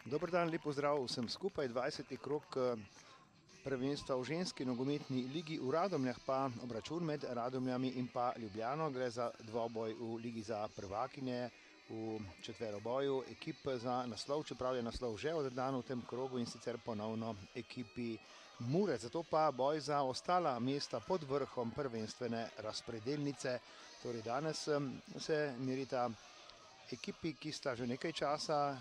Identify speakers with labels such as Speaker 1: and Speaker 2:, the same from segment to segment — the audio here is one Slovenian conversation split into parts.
Speaker 1: Dober dan, lep pozdrav vsem skupaj. 20. krog prvenstva v ženski nogometni ligi v Radomljah, pa obračun med Radomljami in pa Ljubljano. Gre za dvoboj v ligi za prvakinje v četveroboju ekip za naslov, čeprav je naslov že oddan v tem krogu in sicer ponovno ekipi Mure. Zato pa boj za ostala mesta pod vrhom prvenstvene razpredelnice. Torej danes se merita ekipi, ki sta že nekaj časa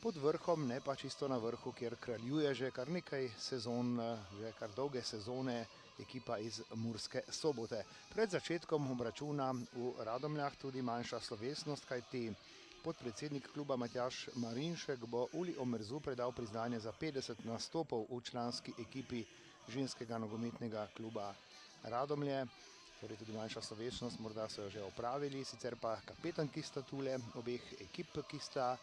Speaker 1: pod vrhom, ne pa čisto na vrhu, kjer kraljuje že kar nekaj sezon, že kar dolge sezone ekipa iz Murske Sobote. Pred začetkom obračuna v Radomljah tudi manjša slovesnost, kajti podpredsednik kluba Matjaž Marinšek bo Uli Omerzu predal priznanje za 50 nastopov v članski ekipi ženskega nogometnega kluba Radomlje. Torej tudi manjša slovesnost, morda so jo že opravili, sicer pa kapetanki statule obeh ekip, ki sta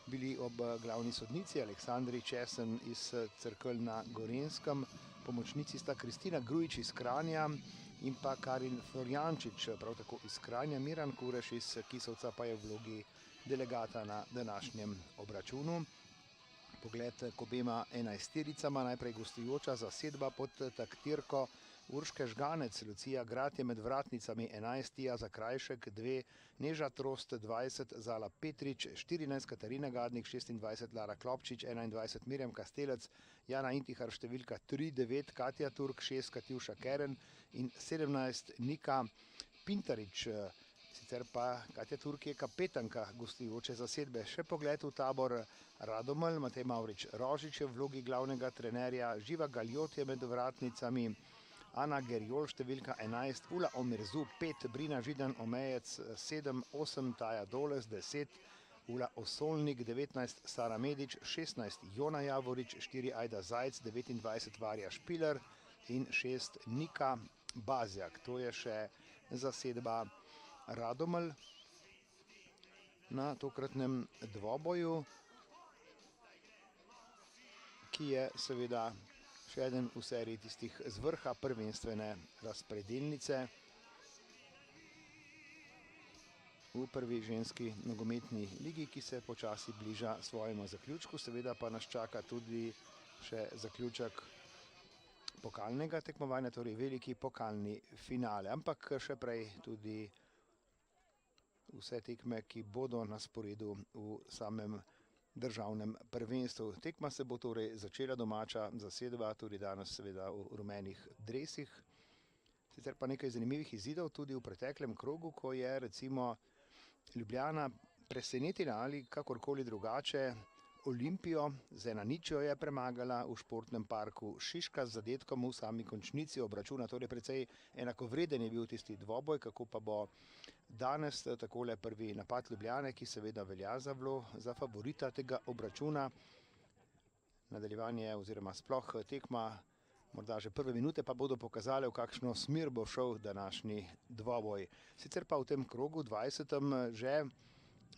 Speaker 1: bili ob glavni sodnici Aleksandri Česen iz Cerkelj na Gorenjskem. Pomočnici sta Kristina Grujič iz Kranja in pa Karin Florjančič, prav tako iz Kranja. Miran Kureš iz Kisovca pa je v vlogi delegata na današnjem obračunu. Pogled k obema enajstericama, najprej gostujoča zasedba pod taktirko Urške Žganec. Lucija Grad je med vratnicami 11, Tija Zakrajšek 2, Neža Trost 20, Zala Petrič 14, Katarina Gadnik 26, Lara Klopčič 21, Mirjam Kastelec, Jana Intihar številka 3, 9, Katja Turk 6, Katjuša Keren in 17, Nika Pintarič. Sicer pa Katja Turk je kapetanka gostujoče zasedbe. Še pogled v tabor Radomelj. Matej Mavrič Rožič je v vlogi glavnega trenerja, Živa Galjot je med vratnicami, Ana Gerjol številka 11, Ula Omerzu 5, Brina Židan Omejec 7, 8, Taja Doles 10, Ula Osolnik 19, Sara Medič 16, Jona Javorič 4, Ajda Zajc 29, Varja Špiler in 6, Nika Bazjak. To je še zasedba Radomelj na tokratnem dvoboju, ki je seveda še eden v seriji tistih z vrha prvenstvene razpredelnice. V prvi ženski nogometni ligi, ki se počasi bliža svojemu zaključku. Seveda pa nas čaka tudi še zaključek pokalnega tekmovanja, torej veliki pokalni finale. Ampak še prej tudi vse tekme, ki bodo na sporedu v samem državnem prvenstvu. Tekma se bo torej začela, domača zasedba, tudi danes seveda v rumenih dresih. Sicer pa nekaj zanimivih izidov tudi v preteklem krogu, ko je recimo Ljubljana presenetila ali kakorkoli drugače Olimpijo, z 1:0 je premagala v športnem parku Šiška z zadetkom v sami končnici obračuna. Torej precej enakovreden je bil tisti dvoboj. Kako pa bo danes? Takole prvi napad Ljubljane, ki seveda velja za favorita tega obračuna. Nadaljevanje oziroma sploh tekma, morda že prve minute pa bodo pokazale, v kakšno smer bo šel današnji dvoboj. Sicer pa v tem krogu 20. že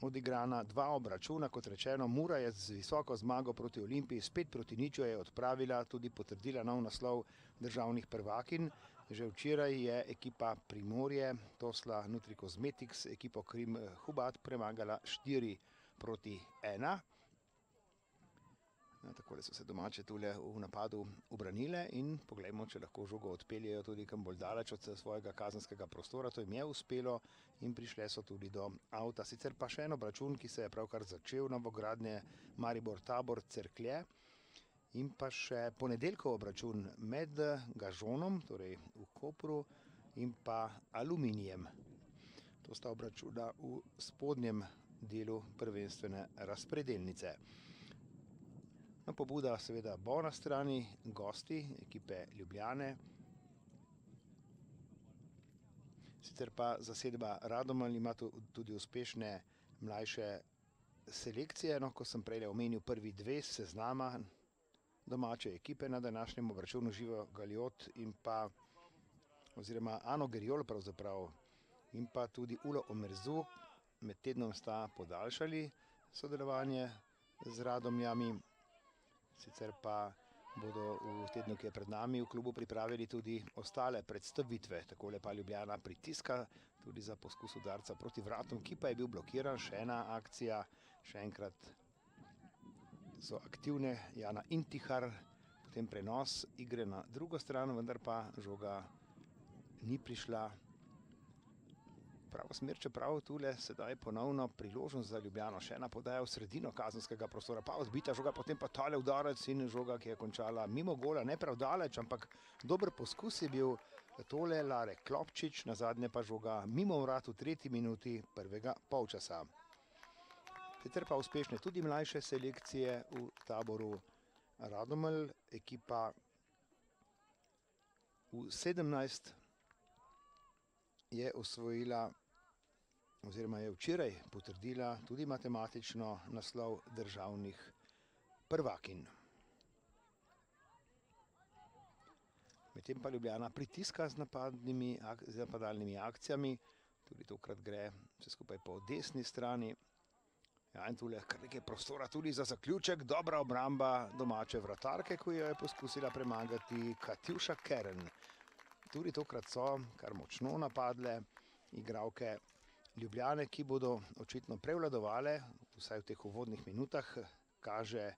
Speaker 1: odigrana dva obračuna. Kot rečeno, Mura je z visoko zmago proti Olimpiji spet proti niču je odpravila, tudi potrdila nov naslov državnih prvakinj. Že včeraj je ekipa Primorje, Tosla Nutri Cosmetics, ekipo Krim Hubad premagala 4-1. Takole so se domače tule v napadu ubranile in poglejmo, če lahko žogo odpeljejo tudi kam bolj daleč od svojega kazenskega prostora. To jim je uspelo in prišle so tudi do avta. Sicer pa še en obračun, ki se je pravkar začel, novogradnje Maribor Tabor Cerklje, in pa še ponedeljkov obračun med Gažonom, torej v Kopru, in pa Aluminijem. To sta obračuna v spodnjem delu prvenstvene razpredelnice. Pobuda seveda bo na strani gosti ekipe Ljubljane. Sicer pa zasedba Radomelj ima tudi uspešne mlajše selekcije. Ko sem prej omenil prvi dve seznama domače ekipe na današnjem obračunu, Živo Galjot in pa oziroma Ano Gerjol pravzaprav in pa tudi Ulo Omerzu. Med tednom sta podaljšali sodelovanje z Radomljami. Sicer pa bodo v tednu, ki je pred nami, v klubu pripravili tudi ostale predstavitve. Takole pa Ljubljana pritiska tudi za poskus udarca proti vratom, ki pa je bil blokiran. Še ena akcija, še enkrat so aktivne, Jana Intihar, potem prenos igre na drugo stran, vendar pa žoga ni prišla pravo smer, čeprav tule sedaj ponovno priložnost za Ljubljano. Še ena podaja v sredino kazenskega prostora, pa odbita žoga, potem pa tale udarec in žoga, ki je končala mimo gola, ne prav daleč, ampak dober poskus je bil tole Lare Klopčič, nazadnje pa žoga mimo vrat v 3. minuti prvega polčasa. Sicer pa uspešne tudi mlajše selekcije v taboru Radomelj, ekipa U17 je osvojila oziroma je včeraj potrdila tudi matematično naslov državnih prvakinj. Medtem pa Ljubljana pritiska z napadalnimi akcijami, tudi tokrat gre vse skupaj po desni strani. Ja, in tule kar nekaj prostora tudi za zaključek, dobra obramba domače vratarke, ko jo je poskusila premagati Katjuša Keren. Tudi tokrat so kar močno napadle igralke Ljubljane, ki bodo očitno prevladovale, vsaj v teh uvodnih minutah, kaže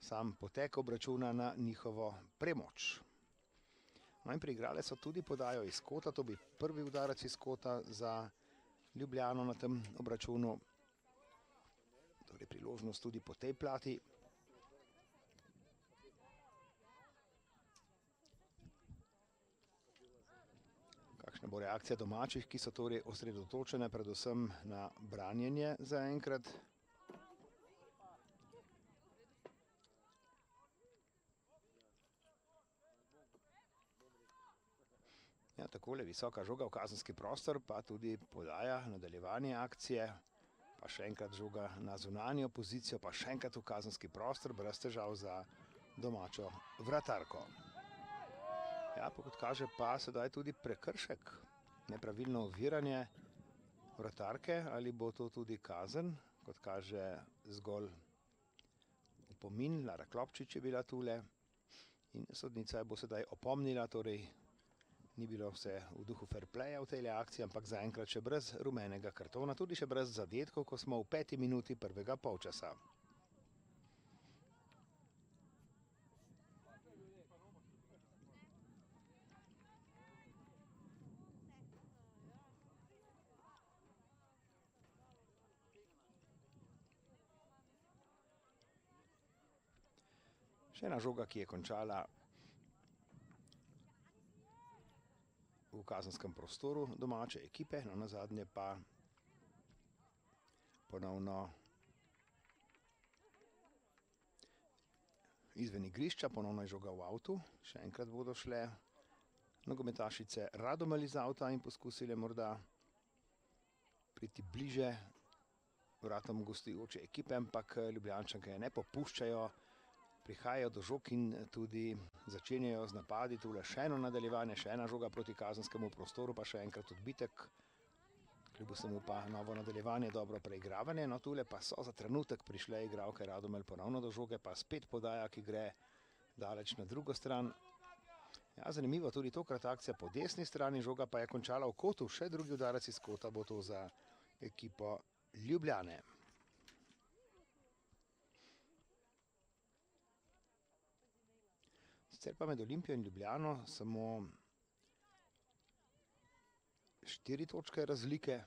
Speaker 1: sam potek obračuna na njihovo premoč. No in priigrale so tudi podajo iz kota, to bi prvi udarec iz kota za Ljubljano na tem obračunu. Torej priložnost tudi po tej plati. Kakšna bo reakcija domačih, ki so torej osredotočene predvsem na branjenje zaenkrat. Ja, takole visoka žoga v kazenski prostor, pa tudi podaja nadaljevanje akcije. Pa še enkrat žoga na zunanjo pozicijo, pa še enkrat v kazenski prostor, brez težav za domačo vratarko. Ja, pa kot kaže pa sedaj tudi prekršek, nepravilno oviranje vratarke, ali bo to tudi kazen, kot kaže zgolj opomin, Lara Klopčič je bila tule in sodnica bo sedaj opomnila, torej ni bilo vse v duhu fair playa v tej akciji, ampak zaenkrat še brez rumenega kartona, tudi še brez zadetkov, ko smo v 5. minuti prvega polčasa. Še ena žoga, ki je končala v kazenskem prostoru domače ekipe, no nazadnje pa ponovno izven igrišča, ponovno je žoga v avtu, še enkrat bodo šle nogometašice Radomelj iz avta in poskusile morda priti bliže vratom gostujoče ekipe, ampak Ljubljančanke ne popuščajo, prihajajo do žog in tudi začenjajo z napadi, tule še eno nadaljevanje, še ena žoga proti kazenskemu prostoru, pa še enkrat odbitek, kljub vsemu pa novo nadaljevanje, dobro preigravanje, no tule pa so za trenutek prišle igralke Radomelj ponovno do žoge, pa spet podaja, ki gre daleč na drugo stran. Ja, zanimivo, tudi tokrat akcija po desni strani, žoga pa je končala v kotu, še drugi udarec iz kota bo to za ekipo Ljubljane. Sicer pa med Olimpijo in Ljubljano samo 4 točke razlike.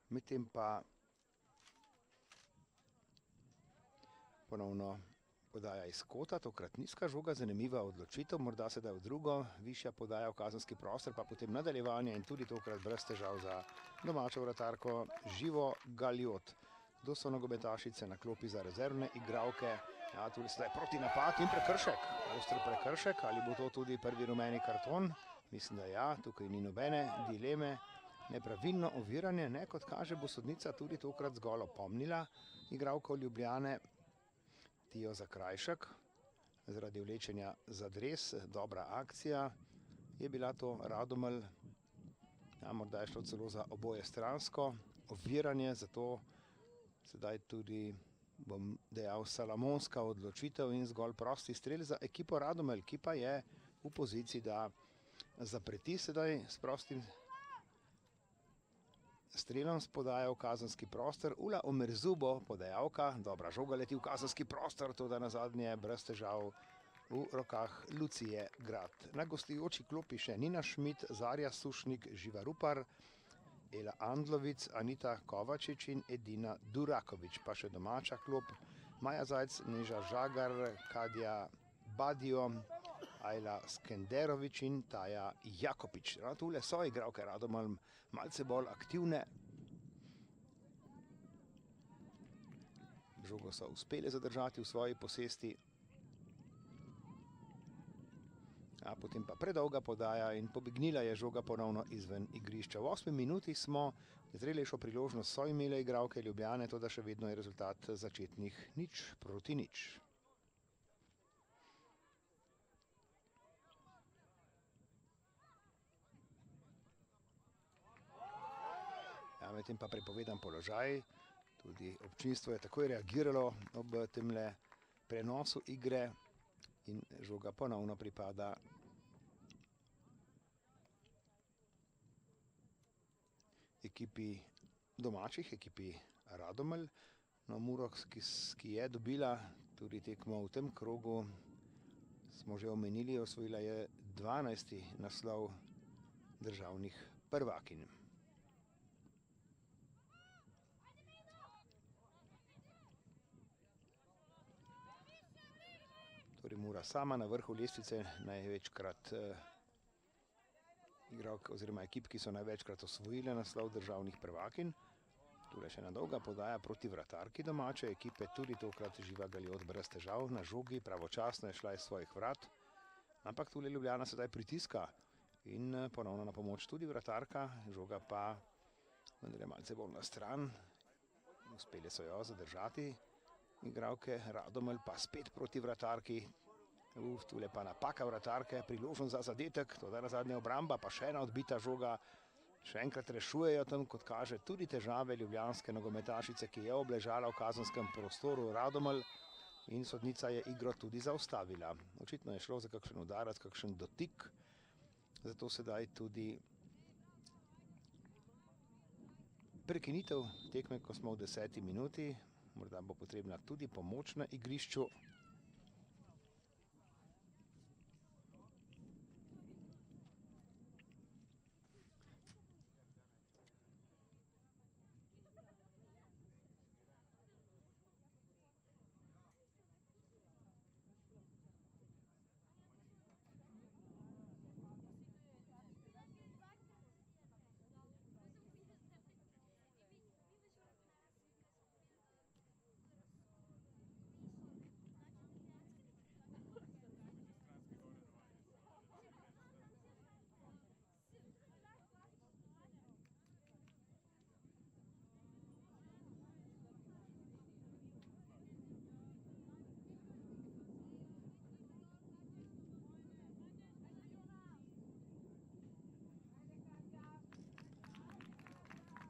Speaker 1: Medtem pa ponovno podaja iz kota, tokrat nizka žoga, zanimiva odločitev, morda sedaj v drugo, višja podaja v kazenski prostor, pa potem nadaljevanje in tudi tokrat brez težav za domačo vratarko Živo Galjot. Kdo so nogometašice na klopi za rezervne igralke? Ja, tudi sedaj proti napad in prekršek. Oster prekršek, ali bo to tudi prvi rumeni karton? Mislim, da ja, tukaj ni nobene dileme. Nepravilno oviranje, ne, kot kaže, bo sodnica tudi tokrat zgolj opomnila igralko Ljubljane, Tijo Zakrajšek, zaradi vlečenja za dres, dobra akcija je bila to Radomelj, ja, morda je šlo celo za oboje stransko oviranje, zato sedaj tudi, bom dejal, salamonska odločitev in zgolj prosti strel za ekipo Radomelj, ki pa je v poziciji, da zapreti sedaj s prostim strelom podaja v kazenski prostor. Ula Omerzubo, podajalka, dobra žoga leti v kazenski prostor, to da nazadnje brez težav v rokah Lucije Grad. Na gostujoči klopi še Nina Šmit, Zarja Sušnik, Živa Rupar, Ela Andlovic, Anita Kovačič in Edina Durakovič. Pa še domača klop, Maja Zajc, Neža Žagar, Kadja Badijo, Ajla Skenderovič in Taja Jakopič. Tule so igralke Radomelj malce bolj aktivne. Žogo so uspeli zadržati v svoji posesti. A potem pa predolga podaja in pobegnila je žoga ponovno izven igrišča. V 8 minuti smo, zrelejšo priložnost so imele igralke Ljubljane, to da še vedno je rezultat začetnih 0-0. Ja, medtem pa prepovedan položaj. Tudi občinstvo je takoj reagiralo ob temle prenosu igre in žoga ponovno pripada ekipi domačih, ekipi Radomelj. No, Murok, ki je dobila tudi tekmo v tem krogu, smo že omenili, osvojila je 12. naslov državnih prvakinj. Torej Mura sama na vrhu lestvice, največkrat igralk oziroma ekip, ki so največkrat osvojile naslov državnih prvakinj. Tule še ena dolga podaja proti vratarki domače ekipe, tudi tokrat Živa Galjot brez težav na žogi, pravočasno je šla iz svojih vrat. Ampak tule Ljubljana sedaj pritiska in ponovno na pomoč tudi vratarka, žoga pa vendar je malce bolj na stran. Uspeli so jo zadržati igralke Radomelj, pa spet proti vratarki. Tule pa napaka vratarke, priložnost za zadetek, to da nazadnje obramba, pa še ena odbita žoga. Še enkrat rešujejo tam, kot kaže, tudi težave ljubljanske nogometašice, ki je obležala v kazenskem prostoru Radomelj in sodnica je igro tudi zaustavila. Očitno je šlo za kakšen udarec, kakšen dotik, zato sedaj tudi prekinitev tekme, ko smo v 10. minuti. Morda bo potrebna tudi pomoč na igrišču.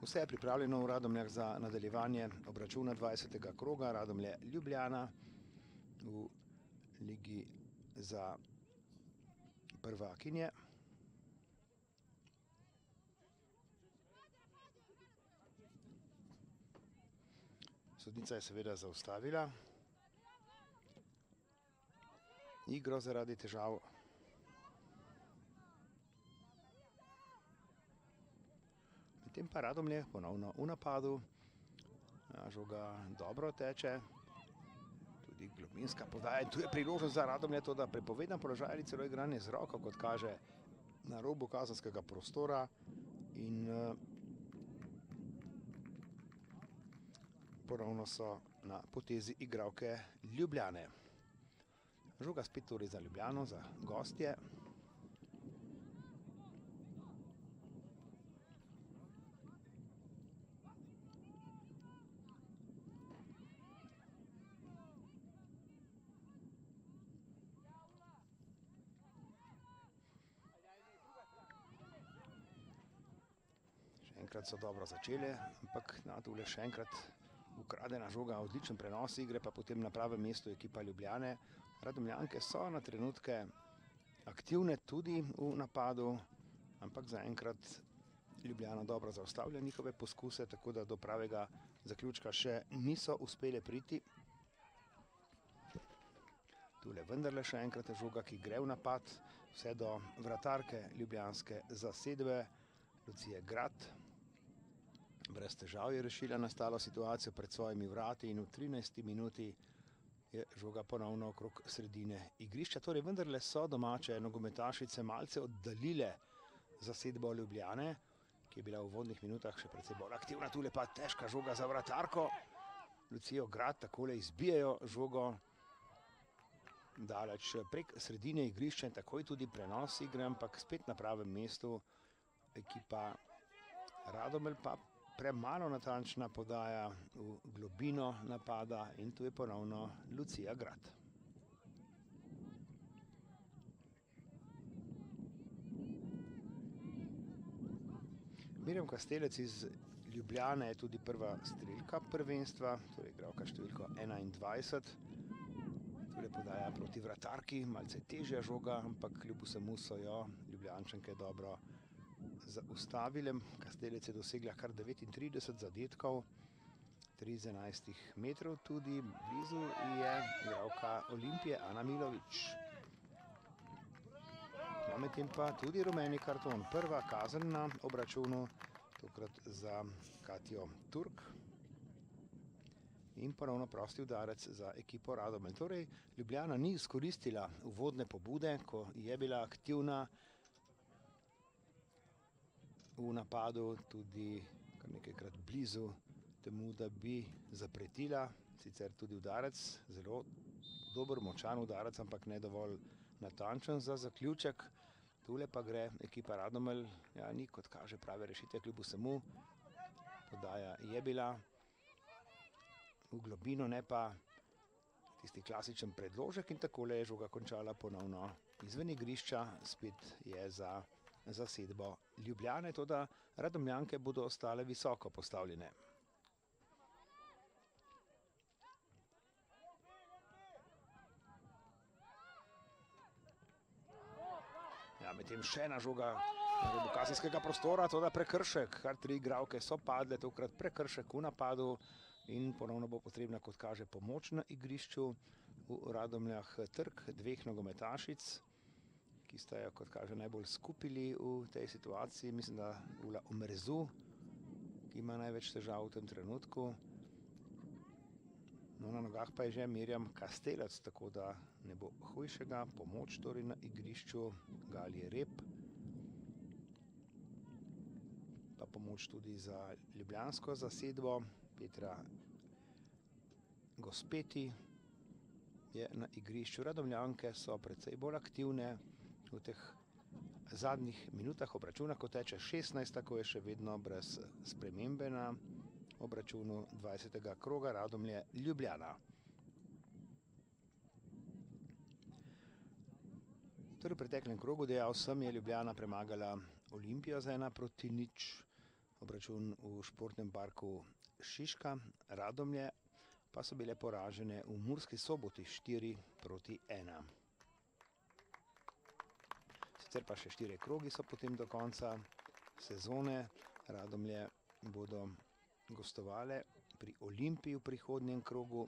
Speaker 1: Vse je pripravljeno v Radomljah za nadaljevanje obračuna 20. kroga Radomlje Ljubljana v ligi za prvakinje. Sodnica je seveda zaustavila igro zaradi težav. Medtem pa Radomlje ponovno v napadu. Žoga dobro teče. Tudi globinska podaja. Tu je priložnost za Radomlje, to da prepovedan položaj ali celo igranje z roko, kot kaže na robu kazenskega prostora. In ponovno so na potezi igralke Ljubljane. Žoga spet torej za Ljubljano, za gostje. Enkrat so dobro začeli, ampak tule še enkrat ukradena žoga, odličen prenos igre, pa potem na pravem mestu ekipa Ljubljane. Radomljanke so na trenutke aktivne tudi v napadu, ampak zaenkrat Ljubljana dobro zaustavlja njihove poskuse, tako da do pravega zaključka še niso uspele priti. Tule vendarle še enkrat je žoga, ki gre v napad, vse do vratarke ljubljanske zasedbe, Lucije Grad. Brez težav je rešila nastalo situacijo pred svojimi vrati in v 13. minuti je žoga ponovno okrog sredine igrišča. Torej vendarle so domače nogometašice malce oddaljile zasedbo Ljubljane, ki je bila v uvodnih minutah še precej bolj aktivna. Tule pa težka žoga za vratarko. Lucijo Grad takole izbijajo žogo daleč prek sredine igrišča in takoj tudi prenos igre, ampak spet na pravem mestu ekipa Radomelj, pa premalo natančna podaja v globino napada in tu je ponovno Lucija Grad. Mirjam Kastelec iz Ljubljane je tudi prva strelka prvenstva, torej igralka številko 21. Tule podaja proti vratarki, malce težja žoga, ampak kljub vsemu so jo Ljubljančanke dobro zaustavile. Kastelec je dosegla kar 39 zadetkov, 3 z 11 metrov, tudi blizu je igralka Olimpije Ana Milovič. No, medtem pa tudi rumeni karton, prva kazen na obračunu, tokrat za Katjo Turk. In ponovno prosti udarec za ekipo Radomelj. Torej, Ljubljana ni izkoristila uvodne pobude, ko je bila aktivna v napadu, tudi kar nekajkrat blizu temu, da bi zapretila. Sicer tudi udarec, zelo dober, močan udarec, ampak ne dovolj natančen za zaključek. Tule pa gre ekipa Radomelj, ja, ni kot kaže prave rešitve, kljub vsemu. Podaja je bila v globino, ne pa tisti klasičen predložek in takole je žoga končala ponovno izven igrišča, spet je za zasedbo Ljubljane, toda Radomljanke bodo ostale visoko postavljene. Ja, medtem še ena žoga na robu kazenskega prostora, toda prekršek, kar 3 igralke so padle, tokrat prekršek v napadu in ponovno bo potrebna, kot kaže, pomoč na igrišču v Radomljah. Trk 2 nogometašic, ki sta jo, kot kaže, najbolj skupili v tej situaciji. Mislim, da Ula Omerzu, ki ima največ težav v tem trenutku. No, na nogah pa je že Mirjam Kastelec, tako da ne bo hujšega. Pomoč torej na igrišču Galije Rep. Pa pomoč tudi za ljubljansko zasedbo. Petra Gospeti je na igrišču. Radomljanke so precej bolj aktivne v teh zadnjih minutah obračuna, ko teče 16, tako je še vedno brez spremembe na obračunu 20. kroga Radomlje Ljubljana. Torej v preteklem krogu, dejal sem, je Ljubljana premagala Olimpijo za 1-0. Obračun v športnem parku Šiška. Radomlje pa so bile poražene v Murski Soboti 4-1. Sicer pa še 4 krogi so potem do konca sezone. Radomlje bodo gostovale pri Olimpiji v prihodnjem krogu.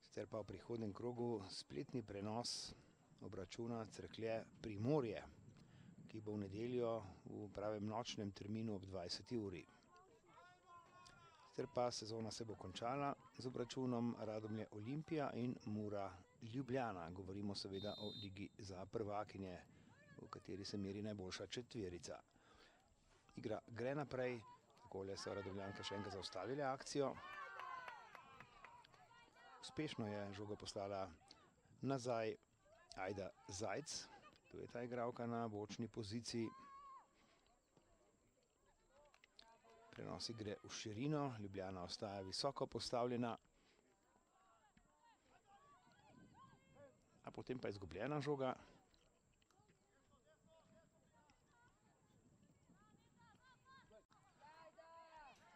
Speaker 1: Sicer pa v prihodnjem krogu spletni prenos obračuna Cerklje Primorje, ki bo v nedeljo v pravem nočnem terminu ob 20. uri. Sicer pa sezona se bo končala z obračunom Radomlje Olimpija in Mura Ljubljana. Govorimo seveda o ligi za prvakinje, v kateri se meri najboljša četverica. Igra gre naprej, takole so Radomljanke še enkrat zaustavile akcijo. Uspešno je žogo poslala nazaj Ajda Zajc, tu je ta igralka na bočni poziciji. Prenos igre v širino, Ljubljana ostaja visoko postavljena. A potem pa je izgubljena žoga.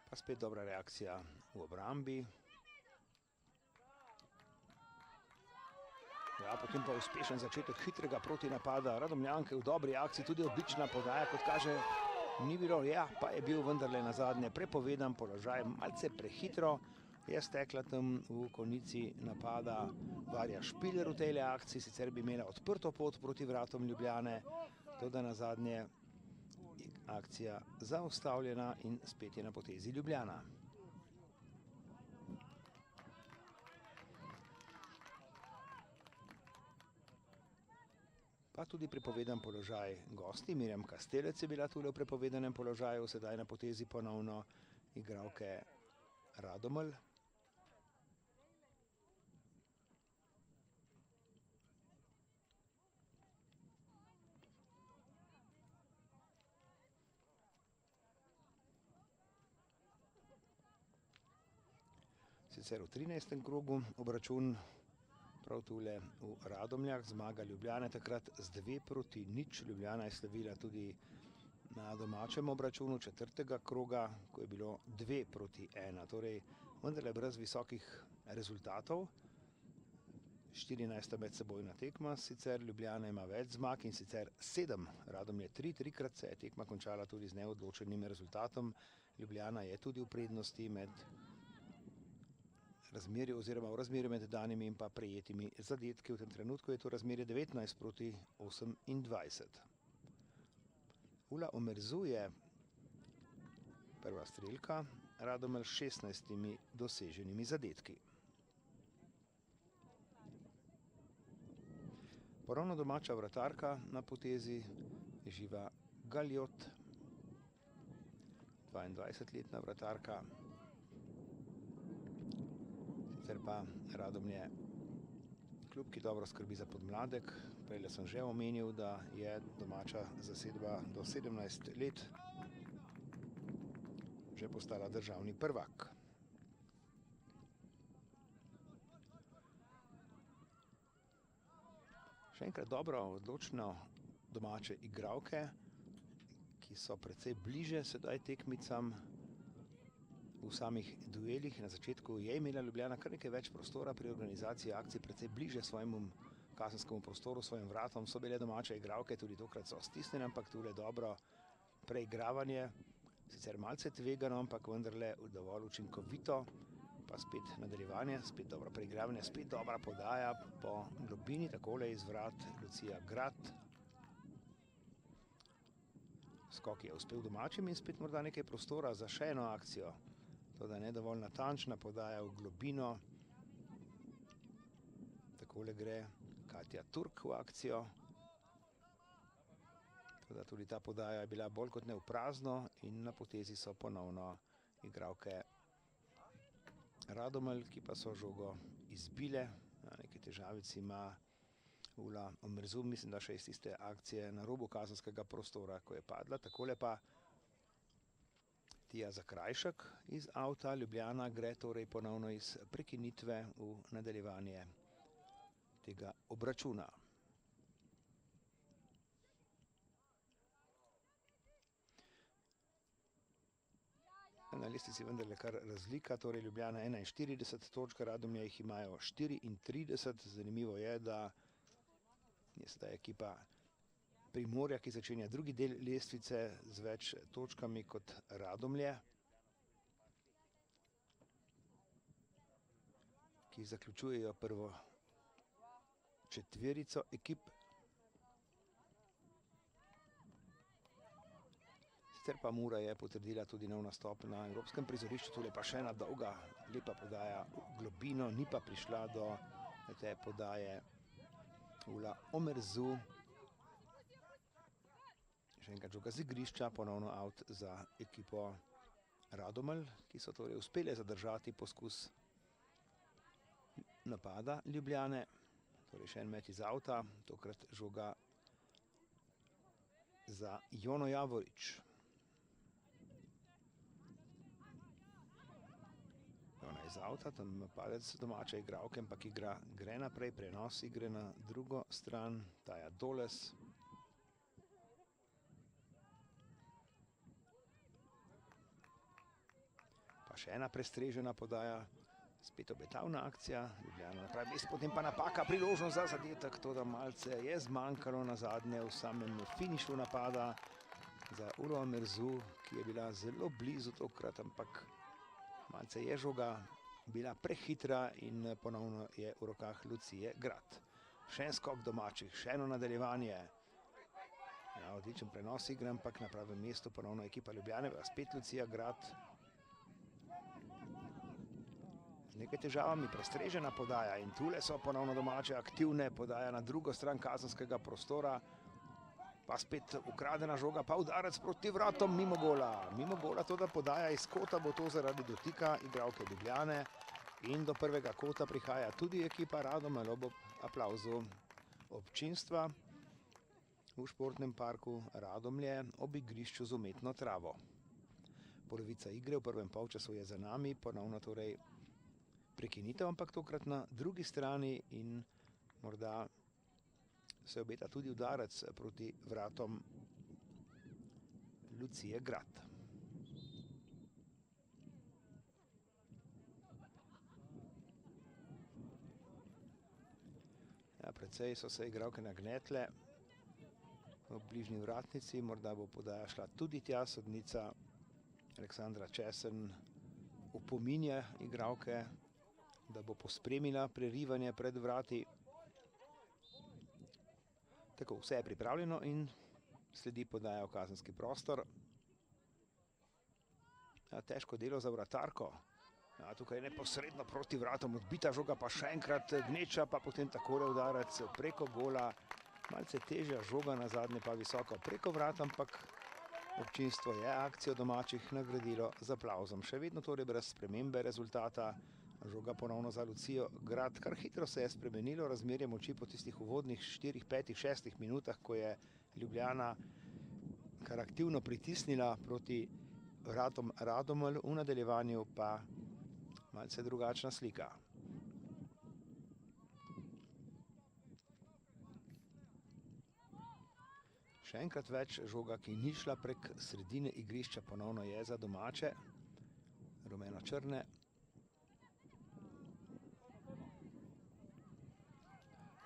Speaker 1: Pa spet dobra reakcija v obrambi. Ja, potem pa uspešen začetek hitrega protinapada. Radomljanke v dobri akciji, tudi odlična podaja, kot kaže, ni bilo, ja, pa je bil vendarle na zadnje prepovedan položaj, malce prehitro je stekla tam v konici napada Varja Špiler v tej akciji, sicer bi imela odprto pot proti vratom Ljubljane, toda na zadnje akcija zaustavljena in spet je na potezi Ljubljana. Pa tudi prepovedan položaj gosti. Mirjam Kastelec je bila tule v prepovedanem položaju, sedaj na potezi ponovno igralke Radomelj. Sicer v 13. krogu obračun prav tule v Radomljah, zmaga Ljubljane takrat z 2-0. Ljubljana je slavila tudi na domačem obračunu 4. kroga, ko je bilo 2-1. Torej, vendarle brez visokih rezultatov. 14. medsebojna tekma, sicer Ljubljana ima več zmag in sicer 7, Radomlje 3, trikrat se je tekma končala tudi z neodločenim rezultatom. Ljubljana je tudi v prednosti med razmerju oziroma v razmerju med danimi in pa prejetimi zadetki. V tem trenutku je to razmerje 19-28. Ula Omerzu je prva strelka, Radomelj s 16 doseženimi zadetki. Ponovno domača vratarka na potezi Živa Galjot, 22-letna vratarka. Sicer pa Radomlje klub, ki dobro skrbi za podmladek. Prejle sem že omenil, da je domača zasedba do 17 let že postala državni prvak. Še enkrat dobro, odločno domače igralke, ki so precej bliže sedaj tekmicam. V samih duelih na začetku je imela Ljubljana kar nekaj več prostora pri organizaciji akcij, precej bliže svojemu kazenskemu prostoru, svojim vratom. So bile domače igralke, tudi tokrat so stisnjene, ampak tule dobro preigravanje. Sicer malce tvegano, ampak vendarle dovolj učinkovito. Pa spet nadaljevanje, spet dobro preigravanje, spet dobra podaja po globini, takole iz vrat Lucija Grad. Skok je uspel domačim in spet morda nekaj prostora za še eno akcijo. Toda ne dovolj natančna podaja v globino. Takole gre Katja Turk v akcijo. Toda tudi ta podaja je bila bolj kot ne v prazno in na potezi so ponovno igralke Radomelj, ki pa so žogo izbile. Nekaj težavic ima Ula Omerzu, mislim, da še iz tiste akcije na robu kazenskega prostora, ko je padla. Takole pa Tija Zakrajšek iz avta. Ljubljana gre torej ponovno iz prekinitve v nadaljevanje tega obračuna. Na lestvici vendarle kar razlika, torej Ljubljana 41 točk, Radomlje jih imajo 34. Zanimivo je, da je sedaj ekipa Primorja, ki začenja drugi del lestvice z več točkami kot Radomlje, ki zaključujejo prvo četverico ekip. Sicer pa Mura je potrdila tudi nov nastop na evropskem prizorišču, tule pa še ena dolga, lepa podaja v globino, ni pa prišla do te podaje Ula Omerzu. Še enkrat žoga z igrišča, ponovno out za ekipo Radomelj, ki so torej uspele zadržati poskus napada Ljubljane. Torej še en met iz avta, tokrat žoga za Jono Javorič. Jona iz avta, tam padec domače igralke, ampak igra gre naprej, prenos igre na drugo stran, Taja Doles. Pa še ena prestrežena podaja Spet obetavna akcija, Ljubljana na pravi mestu, potem pa napaka, priložnost za zadetek, to da malce je zmanjkalo na zadnje v samem finišu napada za Ulo Omerzu, ki je bila zelo blizu tokrat, ampak malce je žoga bila prehitra in ponovno je v rokah Lucije Grad. Še en skok domačih, še eno nadaljevanje. Ja, odličen prenos igre, ampak na pravem mestu ponovno ekipa Ljubljane, spet Lucija Grad. Z nekaj težavami prestrežena podaja in tule so ponovno domače aktivne, podaja na drugo stran kazenskega prostora. Pa spet ukradena žoga, pa udarec proti vratom mimo gola. Mimo gola, to da podaja iz kota, bo to zaradi dotika igralke Ljubljane. In do prvega kota prihaja tudi ekipa Radomelj ob aplavzu občinstva v športnem parku Radomlje ob igrišču z umetno travo. Polovica igre v prvem polčasu je za nami, ponovno torej prekinitev, ampak tokrat na drugi strani in morda se obeta tudi udarec proti vratom Lucije Grad. Ja, precej so se igralke nagnetle v bližnji vratnici, morda bo podaja šla tudi tja, sodnica Aleksandra Česen opominja igralke, da bo pospremila prerivanje pred vrati. Tako, vse je pripravljeno in sledi podaja v kazenski prostor. Ja, težko delo za vratarko. Ja, tukaj je neposredno proti vratom odbita žoga, pa še enkrat gneča, pa potem takole udarec preko gola. Malce težja žoga, na zadnje pa visoko preko vrat, ampak občinstvo je akcijo domačih nagradilo z aplavzom. Še vedno torej brez spremembe rezultata. Žoga ponovno za Lucijo Grad. Kar hitro se je spremenilo razmerje moči po tistih uvodnih 4, 5, 6 minutah, ko je Ljubljana kar aktivno pritisnila proti vratom Radomelj, v nadaljevanju pa malce drugačna slika. Še enkrat več žoga, ki ni šla prek sredine igrišča, ponovno je za domače. Rumeno-črne.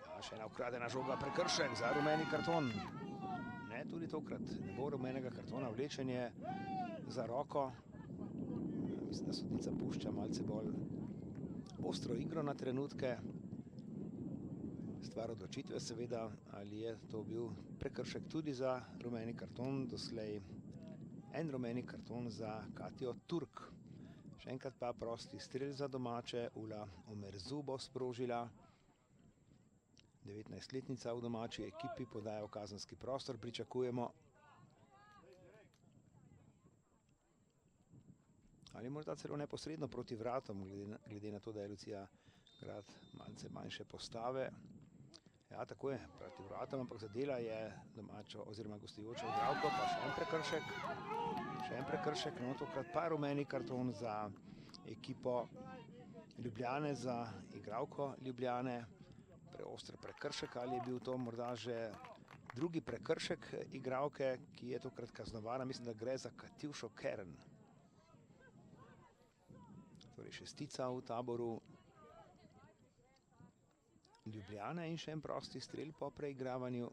Speaker 1: Ja, še ena ukradena žoga, prekršek za rumeni karton. Ne, tudi tokrat ne bo rumenega kartona, vlečenje za roko. Mislim, da sodnica pušča malce bolj ostro igro na trenutke. Stvar odločitve seveda, ali je to bil prekršek tudi za rumeni karton. Doslej en rumeni karton za Katjo Turk. Še enkrat pa prosti strel za domače. Ula Omerzu bo sprožila. 19-letnica v domači ekipi podaja v kazenski prostor, pričakujemo. Ali morda celo neposredno proti vratom, glede na to, da je Lucija Grad malce manjše postave. Ja, tako je, proti vratom, ampak zadela je domačo oziroma gostujočo igralko, pa še en prekršek. Še en prekršek, no tokrat pa rumeni karton za ekipo Ljubljane, za igralko Ljubljane. Preoster prekršek, ali je bil to morda že drugi prekršek igralke, ki je tokrat kaznovana. Mislim, da gre za Katjušo Kern. Torej šestica v taboru Ljubljane in še en prosti strel po preigravanju.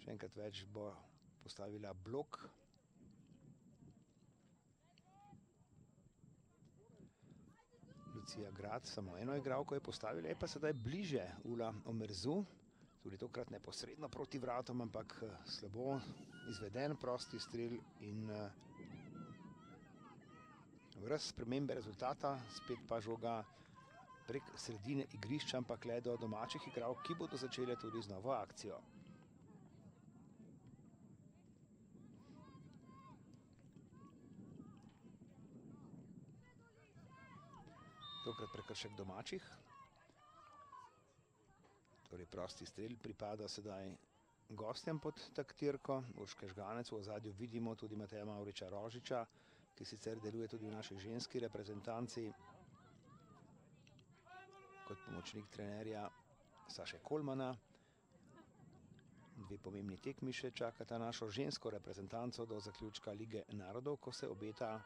Speaker 1: Še enkrat več bo postavila blok. Lucija Grad samo eno igralko je postavila, je pa sedaj bliže Ula Omerzu. Tudi tokrat neposredno proti vratom, ampak slabo izveden prosti strel in brez spremembe rezultata, spet pa žoga prek sredine igrišča, ampak le do domačih igralk, ki bodo začele tudi z novo akcijo. Tokrat prekršek domačih. Torej prosti strel pripada sedaj gostjem pod taktirko. Urške Žganec, v ozadju vidimo tudi Mateja Mavriča Rožiča, ki sicer deluje tudi v naši ženski reprezentanci kot pomočnik trenerja Saše Kolmana. Dve pomembni tekmi še čakata našo žensko reprezentanco do zaključka Lige narodov, ko se obeta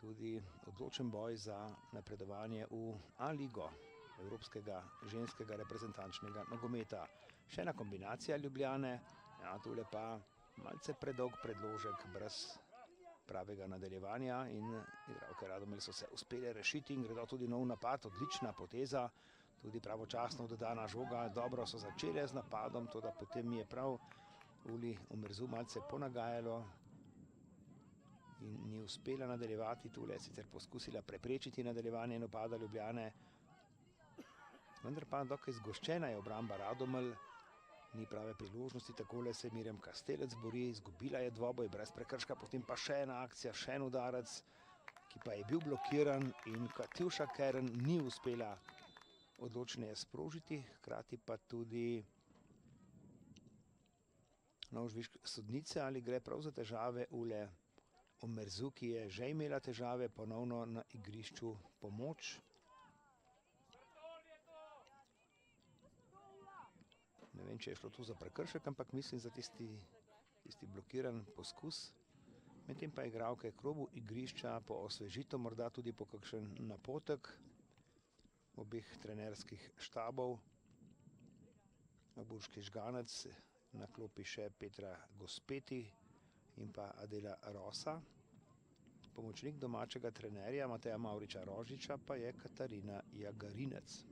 Speaker 1: tudi odločen boj za napredovanje v A-ligo evropskega ženskega reprezentančnega nogometa. Še ena kombinacija Ljubljane, ja, tule pa malce predolg predložek brez pravega nadaljevanja in igralke Radomlj so se uspeli rešiti in gredo tudi nov napad, odlična poteza, tudi pravočasno dodana žoga, dobro so začele z napadom, toda potem je prav Uli Omerzu malce ponagajalo in ni uspela nadaljevati, tule sicer poskusila preprečiti nadaljevanje napada Ljubljane, vendar pa dokaj zgoščena je obramba Radomlj, ni prave priložnosti, takole se Mirjam Kastelec bori, izgubila je dvoboj brez prekrška, potem pa še ena akcija, še en udarec, ki pa je bil blokiran in Katjuša Kern ni uspela odločneje sprožiti, hkrati pa tudi nov žvižg sodnice, ali gre prav za težave Ule Omerzu, ki je že imela težave, ponovno na igrišču pomoč. Ne vem, če je šlo tu za prekršek, ampak mislim za tisti blokiran poskus. Medtem pa igralke krobu igrišča po osvežitev, morda tudi po kakšen napotek obeh trenerskih štabov. Burški žganec, na klopi še Petra Gospeti in pa Adela Rosa. Pomočnik domačega trenerja Mateja Mavriča Rožiča pa je Katarina Jagarinec.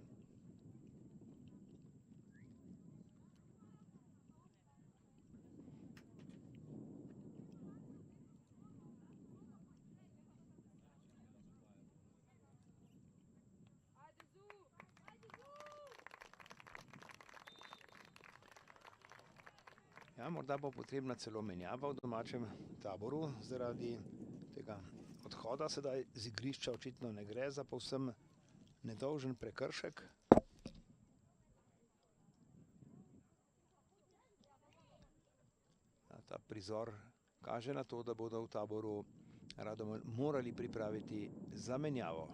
Speaker 1: Ja, morda bo potrebna celo menjava v domačem taboru zaradi tega odhoda. Sedaj z igrišča očitno ne gre za povsem nedolžen prekršek. Ta prizor kaže na to, da bodo v taboru Radomlj morali pripraviti zamenjavo.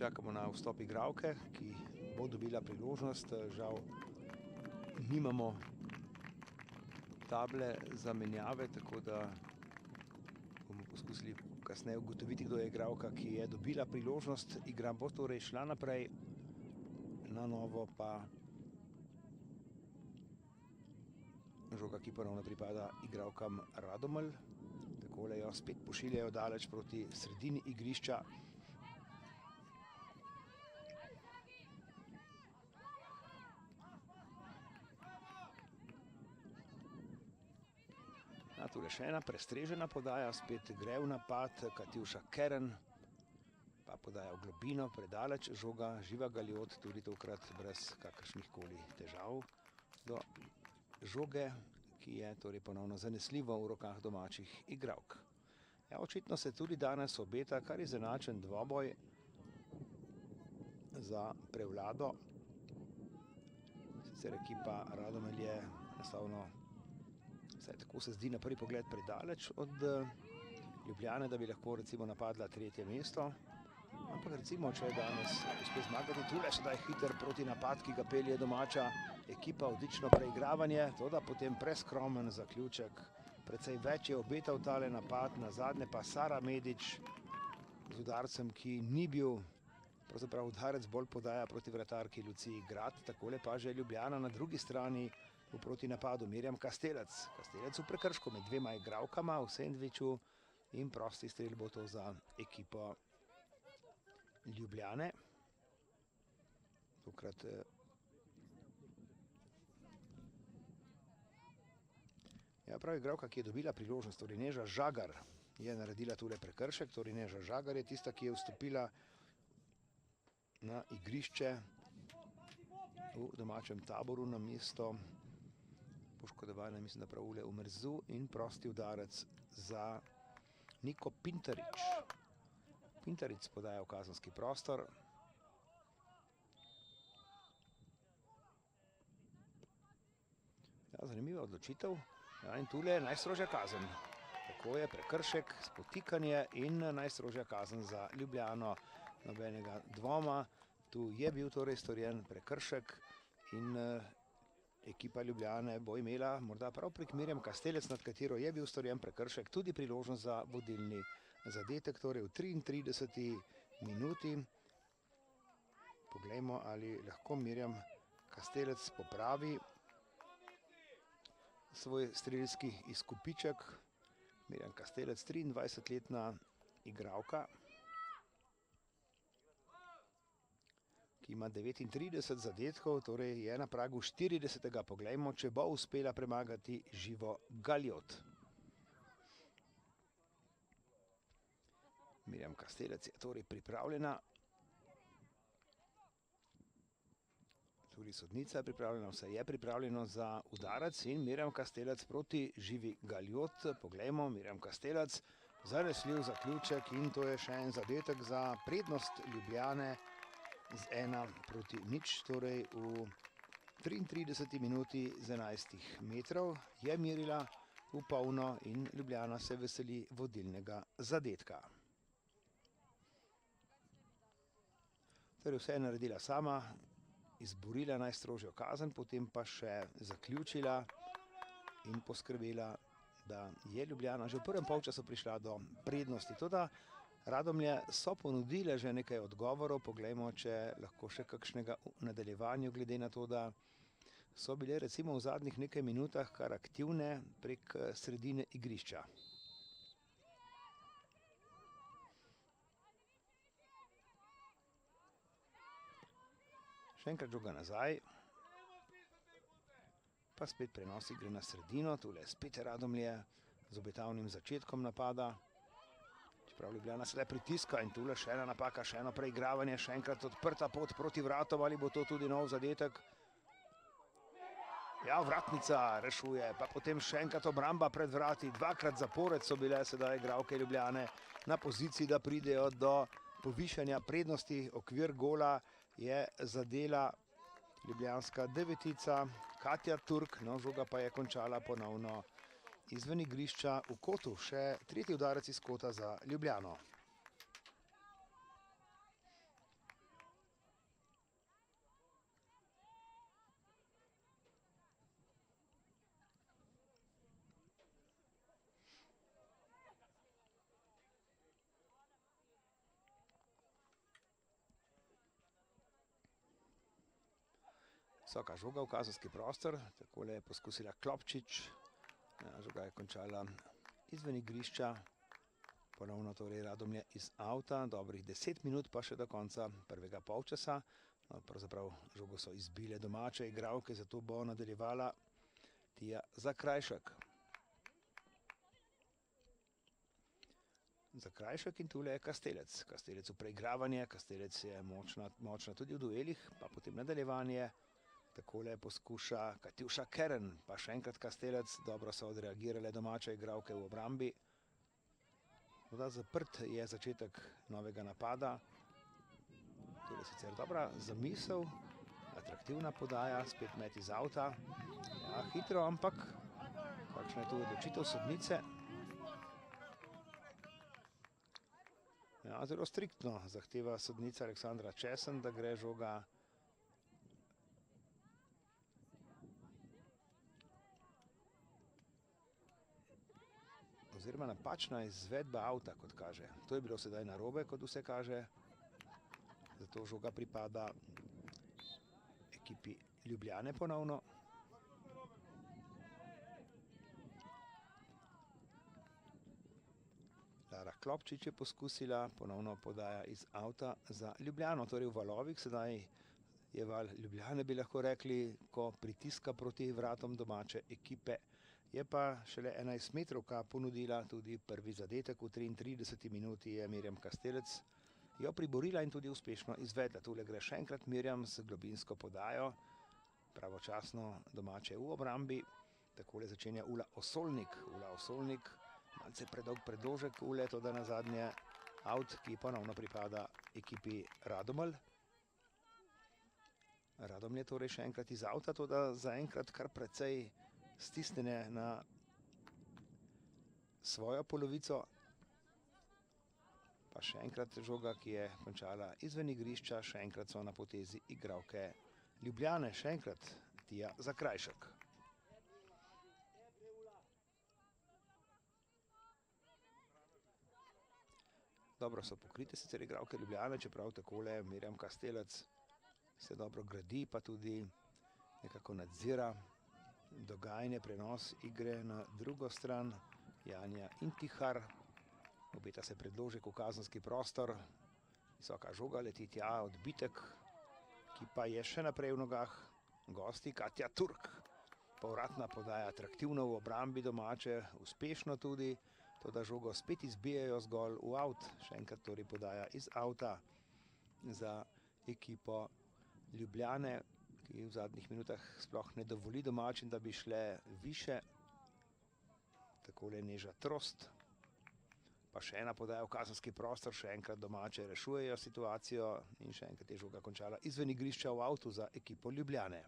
Speaker 1: Čakamo na vstop igralke, ki bo dobila priložnost. Žal nimamo table za menjave, tako da bomo poskusili kasneje ugotoviti, kdo je igralka, ki je dobila priložnost. Igra bo torej šla naprej, na novo pa žoga, ki ponovno pripada igralkam Radomlj. Takole jo spet pošiljajo daleč proti sredini igrišča. Tule še ena prestrežena podaja, spet gre v napad Katjuša Kern, pa podaja v globino, predaleč žoga, Živa Galjot, tudi tokrat brez kakršnih koli težav do žoge, ki je torej ponovno zanesljivo v rokah domačih igralk. Ja, očitno se tudi danes obeta kar izenačen dvoboj za prevlado. Sicer ekipa Radomlj je enostavno, vsaj tako se zdi na prvi pogled, predaleč od Ljubljane, da bi lahko recimo napadla tretje mesto. Ampak recimo, če danes uspe zmagati, tule sedaj hiter proti napad, ki ga pelje domača ekipa, odlično preigravanje, toda potem preskromen zaključek. Precej več je obetal tale napad, nazadnje pa Sara Medič z udarcem, ki ni bil, pravzaprav udarec bolj podaja proti vratarki Luciji Grad, takole pa že Ljubljana na drugi strani v proti napadu Mirjam Kastelec. Kastelec v prekršku med dvema igralkama v sendviču in prosti strel bo to za ekipo Ljubljane. Tokrat ja, prav igralka, ki je dobila priložnost, torej Neža Žagar, je naredila tule prekršek, torej Neža Žagar je tista, ki je vstopila na igrišče v domačem taboru na mesto poškodovane, mislim, da prav Ule Omerzu, in prosti udarec za Niko Pintarič. Pintarič podaja v kazenski prostor. Ja, zanimiva odločitev. Ja, in tule je najstrožja kazen. Tako je, prekršek, spotikanje in najstrožja kazen za Ljubljano. Nobenega dvoma, tu je bil torej storjen prekršek in ekipa Ljubljane bo imela morda prav prek Mirjam Kastelic, nad katero je bil storjen prekršek, tudi priložnost za vodilni zadetek, torej v 33. minuti. Poglejmo, ali lahko Mirjam Kastelic popravi svoj strelski izkupiček. Mirjam Kastelic, 23-letna igralka, ki ima 39 zadetkov, torej je na pragu 40. Poglejmo, če bo uspela premagati Živo Galjot. Mirjam Kastelic je torej pripravljena. Tudi sodnica je pripravljena, vse je pripravljeno za udarec in Mirjam Kastelic proti Živi Galjot. Poglejmo, Mirjam Kastelic, zanesljiv zaključek in to je še en zadetek za prednost Ljubljane z 1:0, torej v 33. minuti z 11 metrov je merila v polno in Ljubljana se veseli vodilnega zadetka. Torej vse je naredila sama, izborila najstrožjo kazen, potem pa še zaključila in poskrbela, da je Ljubljana že v prvem polčasu prišla do prednosti. Toda Radomlje so ponudile že nekaj odgovorov, poglejmo, če lahko še kakšnega v nadaljevanju, glede na to, da so bile recimo v zadnjih nekaj minutah kar aktivne prek sredine igrišča. Še enkrat žoga nazaj, pa spet prenos igre na sredino, tule spet Radomlje z obetavnim začetkom napada. Čeprav Ljubljana se le pritiska in tule še ena napaka, še eno preigravanje, še enkrat odprta pot proti vratom, ali bo to tudi nov zadetek. Ja, vratnica rešuje, pa potem še enkrat obramba pred vrati, dvakrat zapored so bile sedaj igralke Ljubljane na poziciji, da pridejo do povišanja prednosti. Okvir gola je zadela ljubljanska devetica Katja Turk, no, žoga pa je končala ponovno izven igrišča v kotu, še tretji udarec iz kota za Ljubljano. Visoka žoga v kazenski prostor, takole je poskusila Klopčič. Žoga je končala izven igrišča, ponovno torej Radomlje iz avta, dobrih 10 minut pa še do konca prvega polčasa. Pravzaprav žogo so izbile domače igralke, zato bo nadaljevala Tija Zakrajšek. Zakrajšek in tule je Kastelic. Kastelic v preigravanje, Kastelic je močna tudi v duelih, pa potem nadaljevanje. Takole poskuša Katjuša Keren, pa še enkrat Kastelic, dobro so odreagirale domače igralke v obrambi. Toda zaprt je začetek novega napada. Tule sicer dobra zamisel, atraktivna podaja, spet met iz avta. Ja, hitro, ampak kakšna je tu odločitev sodnice? Ja, zelo striktno zahteva sodnica Aleksandra Česen, da gre žoga oziroma napačna izvedba avta, kot kaže. To je bilo sedaj narobe, kot vse kaže. Zato žoga pripada ekipi Ljubljane ponovno. Lara Klopčič je poskusila, ponovno podaja iz avta za Ljubljano. Torej v valovih sedaj je val Ljubljane, bi lahko rekli, ko pritiska proti vratom domače ekipe. Je pa šele 11 metrovka ponudila tudi prvi zadetek. V 33. minuti je Mirjam Kastelic jo priborila in tudi uspešno izvedla. Tule gre še enkrat Mirjam z globinsko podajo, pravočasno domače v obrambi. Takole začenja Ula Osolnik. Ula Osolnik, malce predolg predložek Ule, to da na zadnje avt, ki ponovno pripada ekipi Radomelj. Radomlje torej še enkrat iz avta, to da zaenkrat kar precej stisnjene na svojo polovico. Pa še enkrat žoga, ki je končala izven igrišča, še enkrat so na potezi igralke Ljubljane, še enkrat Tija Zakrajšek. Dobro so pokrite sicer igralke Ljubljane, čeprav takole Mirjam Kastelec se dobro gradi, pa tudi nekako nadzira dogajanje, prenos igre na drugo stran. Janja Intihar, obeta se predložek v kazenski prostor, visoka žoga leti tja, odbitek, ki pa je še naprej v nogah gosti. Katja Turk, povratna podaja, atraktivno v obrambi domače, uspešno tudi, toda žogo spet izbijajo zgolj v avt. Še enkrat torej podaja iz avta za ekipo Ljubljane, ki v zadnjih minutah sploh ne dovoli domačim, da bi šle više. Takole Neža Trost, pa še ena podaja v kazenski prostor, še enkrat domače rešujejo situacijo in še enkrat je žoga končala izven igrišča v avtu za ekipo Ljubljane.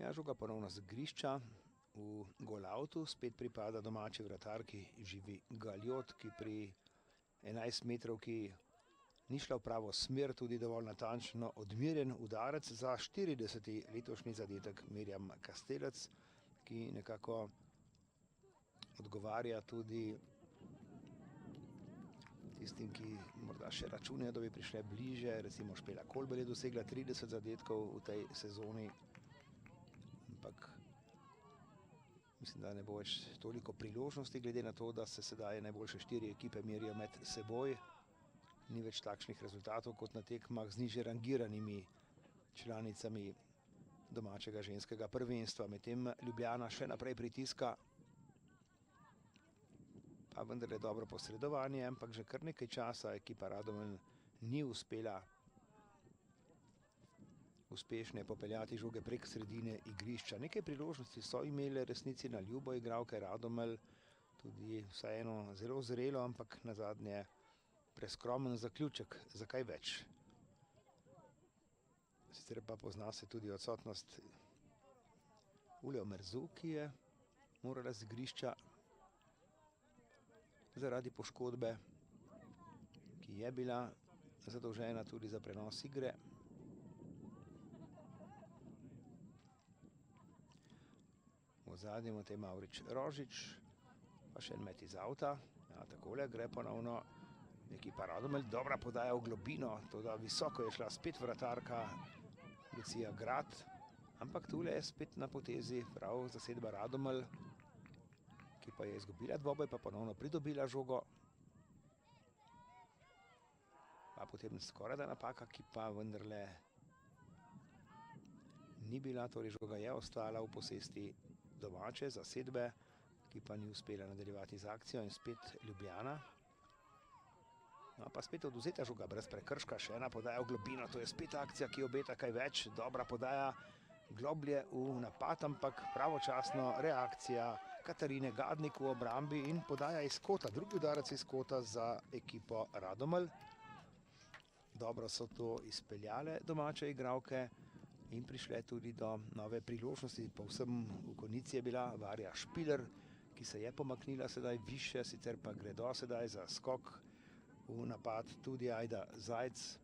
Speaker 1: Ja, žoga ponovno z igrišča v golavtu, spet pripada domači vratarki Živi Galjot, ki pri 11 metrovki ni šla v pravo smer, tudi dovolj natančno odmerjen udarec za 40. letošnji zadetek Mirjam Kastelec, ki nekako odgovarja tudi tistim, ki morda še računajo, da bi prišle bliže. Recimo Špela Kolbel je dosegla 30 zadetkov v tej sezoni, ampak mislim, da ne bo več toliko priložnosti, glede na to, da se sedaj najboljše 4 ekipe merijo med seboj. Ni več takšnih rezultatov kot na tekmah z nižje rangiranimi članicami domačega ženskega prvenstva. Medtem Ljubljana še naprej pritiska, pa vendarle dobro posredovanje, ampak že kar nekaj časa ekipa Radomelj ni uspela uspešne popeljati žoge prek sredine igrišča. Nekaj priložnosti so imele resnici na ljubo igralke Radomelj, tudi vseeno zelo zrelo, ampak nazadnje preskromen zaključek. Zakaj več? Sicer pa pozna se tudi odsotnost Uljo Merzu, ki je morala z igrišča zaradi poškodbe, ki je bila zadolžena tudi za prenos igre. V zadnjem Matej Mavrič Rožič, pa še en met iz avta. Ja, takole gre ponovno ekipa Radomelj, dobra podaja v globino, toda visoko je šla spet vratarka Lucija Grad, ampak tule je spet na potezi prav zasedba Radomelj, ki pa je izgubila dvoboj, pa ponovno pridobila žogo. Pa potem skoraj da napaka, ki pa vendarle ni bila, torej žoga je ostala v posesti domače zasedbe, ki pa ni uspela nadaljevati z akcijo in spet Ljubljana. No, pa spet odvzeta žoga brez prekrška, še ena podaja v globino, to je spet akcija, ki obeta kaj več. Dobra podaja globlje v napad, ampak pravočasno reakcija Katarine Gadnik v obrambi in podaja iz kota, drugi udarec iz kota za ekipo Radomelj. Dobro so to izpeljale domače igralke in prišle tudi do nove priložnosti. Povsem v konici je bila Varja Špiler, ki se je pomaknila sedaj više, sicer pa gredo sedaj za skok v napad tudi Ajda Zajc.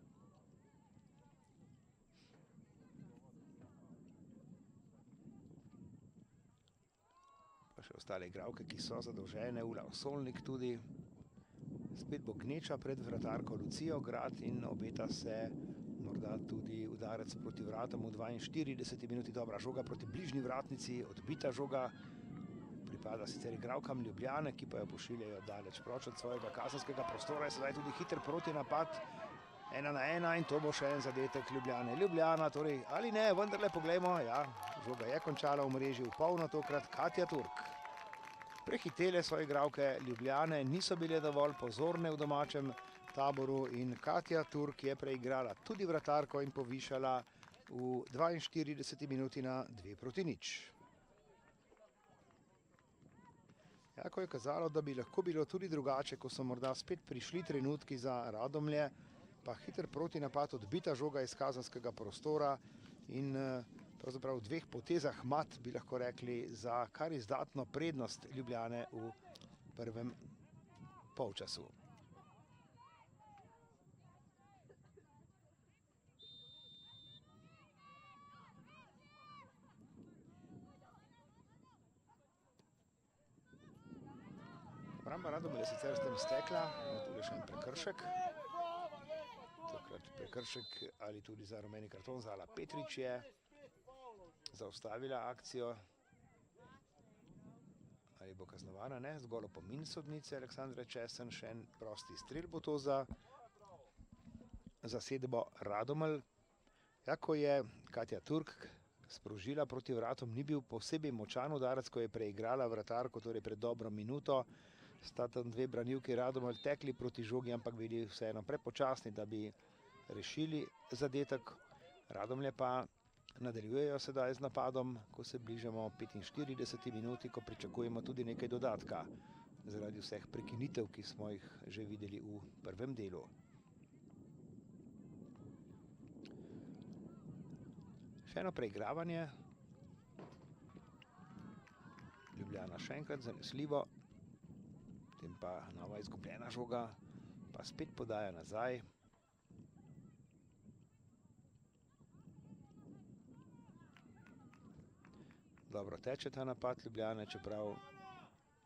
Speaker 1: Pa še ostale igralke, ki so zadolžene, Ula Osolnik tudi. Spet bo gneča pred vratarko Lucijo Grad in obeta se morda tudi udarec proti vratom v 42. minuti. Dobra žoga proti bližnji vratnici, odbita žoga, pripada sicer igralkam Ljubljane, ki pa jo pošiljajo daleč proč od svojega kazenskega prostora. Je sedaj tudi hiter protinapad, 1-1 in to bo še en zadetek Ljubljane. Ljubljana, torej ali ne, vendarle poglejmo, ja, žoga je končala v mreži v polno, tokrat Katja Turk. Prehitele svoje igralke Ljubljane, niso bile dovolj pozorne v domačem taboru in Katja Turk je preigrala tudi vratarko in povišala v 42. minuti na 2-0. Jako je kazalo, da bi lahko bilo tudi drugače, ko so morda spet prišli trenutki za Radomlje, pa hiter protinapad, odbita žoga iz kazenskega prostora in pravzaprav v dveh potezah mat, bi lahko rekli, za kar izdatno prednost Ljubljane v prvem polčasu. Obramba Radomlja je sicer s tem stekla, tudi še en prekršek. Tokrat prekršek ali tudi za rumeni karton za Ala Petrič je zaustavila akcijo. Ali bo kaznovana? Ne, zgolj opomin sodnice Aleksandre Česen, še en prosti strel bo to za zasedbo Radomelj. Jako je Katja Turk sprožila proti vratom, ni bil posebej močan udarec, ko je preigrala vratarko, torej pred dobro minuto. Sta tam dve branilki Radomelj tekli proti žogi, ampak bili vseeno prepočasni, da bi rešili zadetek. Radomlje pa nadaljujejo sedaj z napadom, ko se bližamo 45 minuti, ko pričakujemo tudi nekaj dodatka zaradi vseh prekinitev, ki smo jih že videli v prvem delu. Še eno preigravanje. Ljubljana še enkrat zanesljivo. Potem pa nova izgubljena žoga, pa spet podaja nazaj. Dobro teče ta napad Ljubljane, čeprav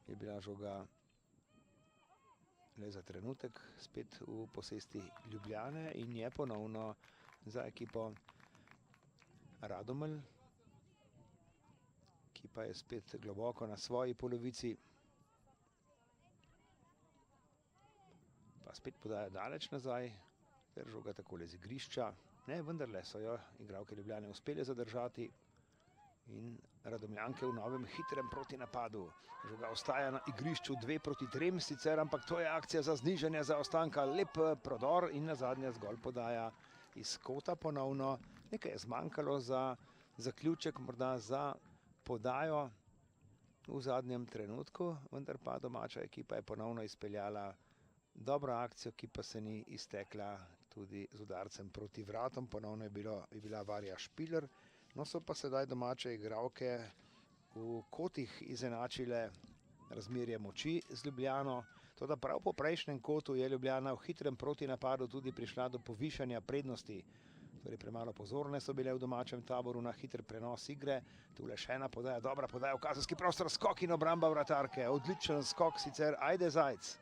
Speaker 1: je bila žoga le za trenutek spet v posesti Ljubljane in je ponovno za ekipo Radomelj, ki pa je spet globoko na svoji polovici. Pa spet podaja daleč nazaj, ter žoga takole z igrišča. Ne, vendarle so jo igralke Ljubljane uspeli zadržati in Radomljanke v novem hitrem protinapadu. Žoga ostaja na igrišču 2-3 sicer, ampak to je akcija za znižanje zaostanka. Lep prodor in nazadnje zgolj podaja iz kota ponovno. Nekaj je zmanjkalo za zaključek, morda za podajo v zadnjem trenutku, vendar pa domača ekipa je ponovno izpeljala dobro akcijo, ki pa se ni iztekla tudi z udarcem proti vratom. Ponovno je bila Varja Špiler. No, so pa sedaj domače igralke v kotih izenačile razmerje moči z Ljubljano. Toda prav po prejšnjem kotu je Ljubljana v hitrem protinapadu tudi prišla do povišanja prednosti. Torej premalo pozorne so bile v domačem taboru na hiter prenos igre. Tule še ena podaja, dobra podaja v kazenski prostor, skok in obramba vratarke. Odličen skok sicer Ajde Zajc.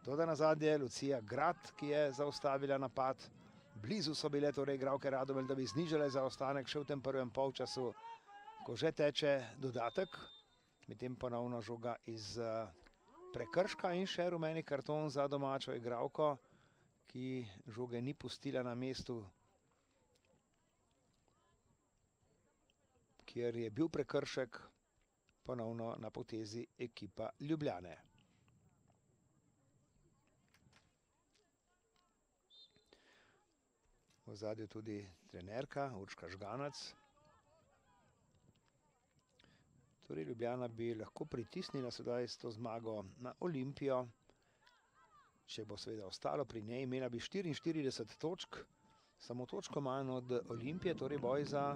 Speaker 1: Toda nazadnje Lucija Grad, ki je zaustavila napad. Blizu so bile torej igralke Radomelj, da bi znižale zaostanek še v tem prvem polčasu, ko že teče dodatek. Medtem ponovno žoga iz prekrška in še rumeni karton za domačo igralko, ki žoge ni pustila na mestu, kjer je bil prekršek, ponovno na potezi ekipa Ljubljane. V ozadju tudi trenerka Urška Žganac. Torej Ljubljana bi lahko pritisnila sedaj s to zmago na Olimpijo. Če bo seveda ostalo pri njej, imela bi 44 točk, samo točko manj od Olimpije, torej boj za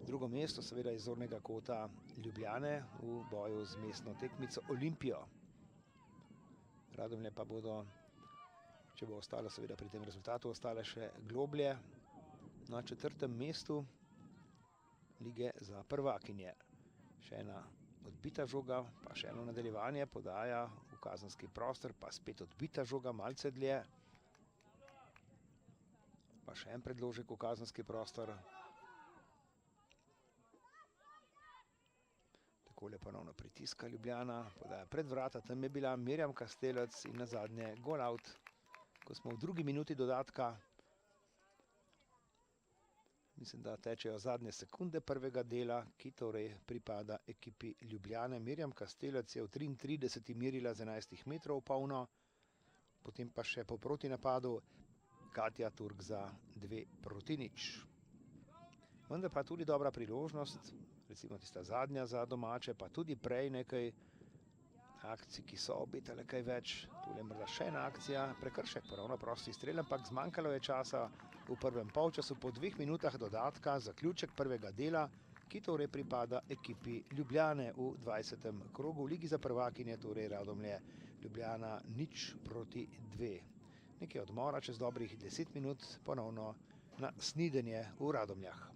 Speaker 1: drugo mesto, seveda iz zornega kota Ljubljane v boju z mestno tekmico Olimpijo. Radomlje pa bodo, če bo ostalo seveda pri tem rezultatu, ostale še globlje na 4. mestu lige za prvakinje. Še ena odbita žoga, pa še eno nadaljevanje, podaja v kazenski prostor, pa spet odbita žoga, malce dlje. Pa še en predložek v kazenski prostor. Takole ponovno pritiska Ljubljana, podaja pred vrata, tam je bila Mirjam Kastelec in nazadnje gol out, ko smo v drugi minuti dodatka. Mislim, da tečejo zadnje sekunde prvega dela, ki torej pripada ekipi Ljubljane. Mirjam Kastelec je v 33. merila z 11 metrov polno, potem pa še po protinapadu Katja Turk za 2-0. Vendar pa tudi dobra priložnost, recimo tista zadnja za domače, pa tudi prej nekaj akcij, ki so obetale kaj več. Tule morda še ena akcija, prekršek, ponovno prosti strel, ampak zmanjkalo je časa v prvem polčasu po 2 minutah dodatka, zaključek prvega dela, ki torej pripada ekipi Ljubljane v 20. krogu. V ligi za prvakinje torej Radomlje Ljubljana 0-2. Nekaj odmora, čez dobrih 10 minut ponovno na snidenje v Radomljah.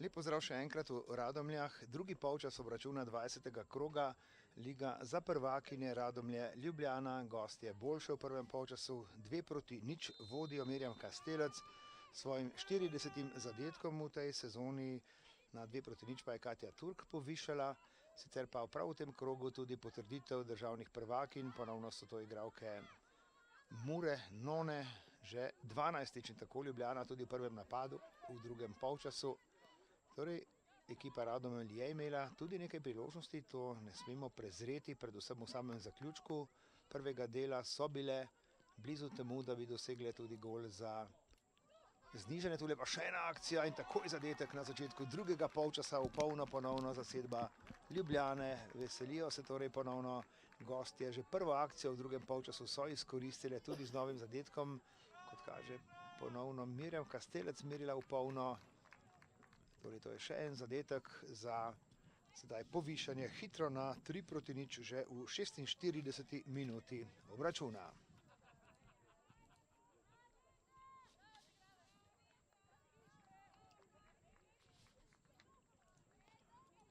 Speaker 1: Lep pozdrav še enkrat v Radomljah, drugi polčas obračuna 20. kroga, liga za prvakinje Radomlje Ljubljana, gostje boljše v prvem polčasu, 2-0 vodijo Mirjam Kastelec, svojim 40. zadetkom v tej sezoni na 2-0 pa je Katja Turk povišala, sicer pa prav v tem krogu tudi potrditev državnih prvakinj, ponovno so to igralke Mure, None, že 12. in tako Ljubljana tudi v prvem napadu, v drugem polčasu. Torej, ekipa Radomelj je imela tudi nekaj priložnosti, to ne smemo prezreti, predvsem v samem zaključku prvega dela so bile blizu temu, da bi dosegle tudi gol za znižanje. Tule pa še ena akcija in takoj zadetek na začetku drugega polčasa, v polno ponovno zasedba Ljubljane. Veselijo se torej ponovno gostje, že prvo akcijo v drugem polčasu so izkoristile tudi z novim zadetkom, kot kaže ponovno Mirjam Kastelec merila v polno. Torej, to je še en zadetek za sedaj povišanje hitro na 3-0 že v 46. minuti obračuna.